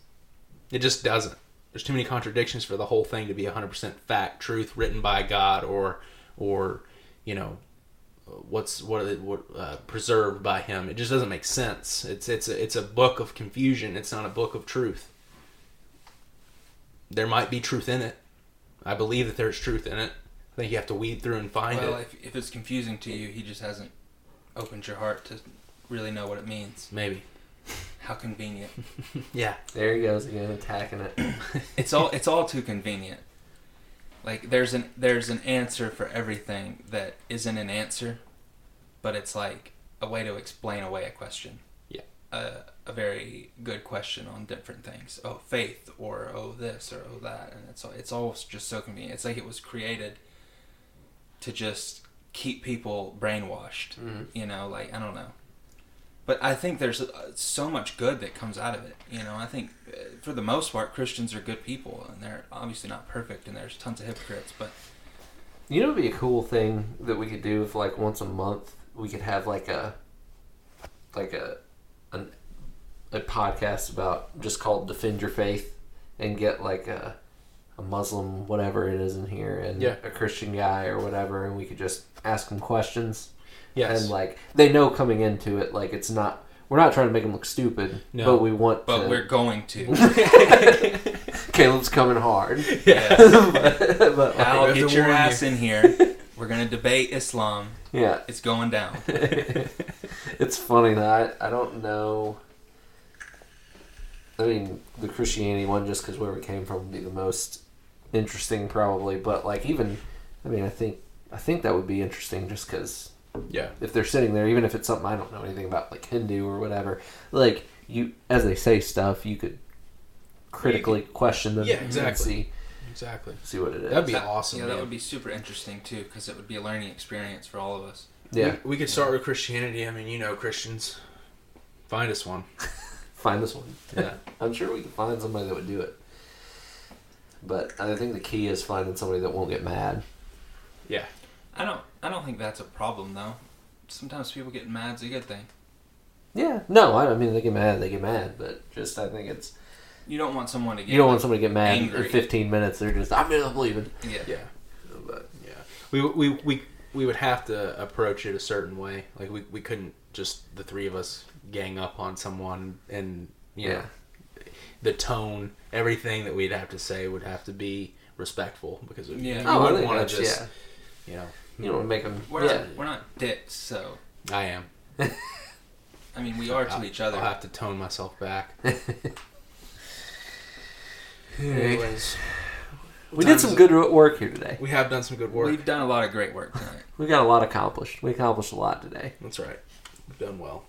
It just doesn't. There's too many contradictions for the whole thing to be 100% fact, truth, written by God, or preserved by him. It just doesn't make sense. It's a book of confusion. It's not a book of truth. There might be truth in it. I believe that there's truth in it. I think you have to weed through and find it. Well, if it's confusing to you, he just hasn't opened your heart to really know what it means. Maybe. How convenient. Yeah. There he goes again, attacking it. It's all too convenient. Like there's an answer for everything that isn't an answer, but it's like a way to explain away a question. Yeah. A very good question on different things. Oh, faith, or oh this, or oh that, and it's all just so convenient. It's like it was created to just keep people brainwashed. Mm-hmm. You know, like I don't know. But I think there's so much good that comes out of it. You know, I think for the most part, Christians are good people, and they're obviously not perfect, and there's tons of hypocrites. But you know, it'd be a cool thing that we could do if, like, once a month we could have like a podcast about just called "Defend Your Faith" and get like a Muslim, whatever it is in here, and a Christian guy or whatever, and we could just ask them questions. Yes. And like they know coming into it, like it's not. We're not trying to make them look stupid, but we want. But we're going to. Caleb's coming hard. Yeah. but Al, get your ass in here. We're gonna debate Islam. Yeah. It's going down. It's funny that I don't know. I mean, the Christianity one, just because where we came from, would be the most interesting, probably. But like, even, I mean, I think that would be interesting, just because. Yeah. If they're sitting there, even if it's something I don't know anything about, like Hindu or whatever, like you, as they say stuff, you could critically question them. Yeah, exactly. And see what it is. That'd be awesome. Yeah, that would be super interesting too, because it would be a learning experience for all of us. Yeah. We could start with Christianity. I mean, you know, Christians. Find us one. Find us one. Yeah. I'm sure we can find somebody that would do it. But I think the key is finding somebody that won't get mad. Yeah. I don't think that's a problem though. Sometimes people getting mad is a good thing. Yeah. No, I mean they get mad, but just I think it's you don't want someone to get you don't want somebody to get mad angry. in 15 minutes. They're just I'm not believing. Yeah. Yeah. But yeah. We would have to approach it a certain way. Like we couldn't just the three of us gang up on someone and you know the tone, everything that we'd have to say would have to be respectful because we wouldn't want to just you know. You don't want to make them... We're not dicks, so... I am. I mean, we are to each other. I'll have to tone myself back. Anyways. We did some good work here today. We have done some good work. We've done a lot of great work tonight. We got a lot accomplished. We accomplished a lot today. That's right. We've done well.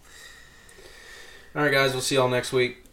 All right, guys. We'll see y'all next week.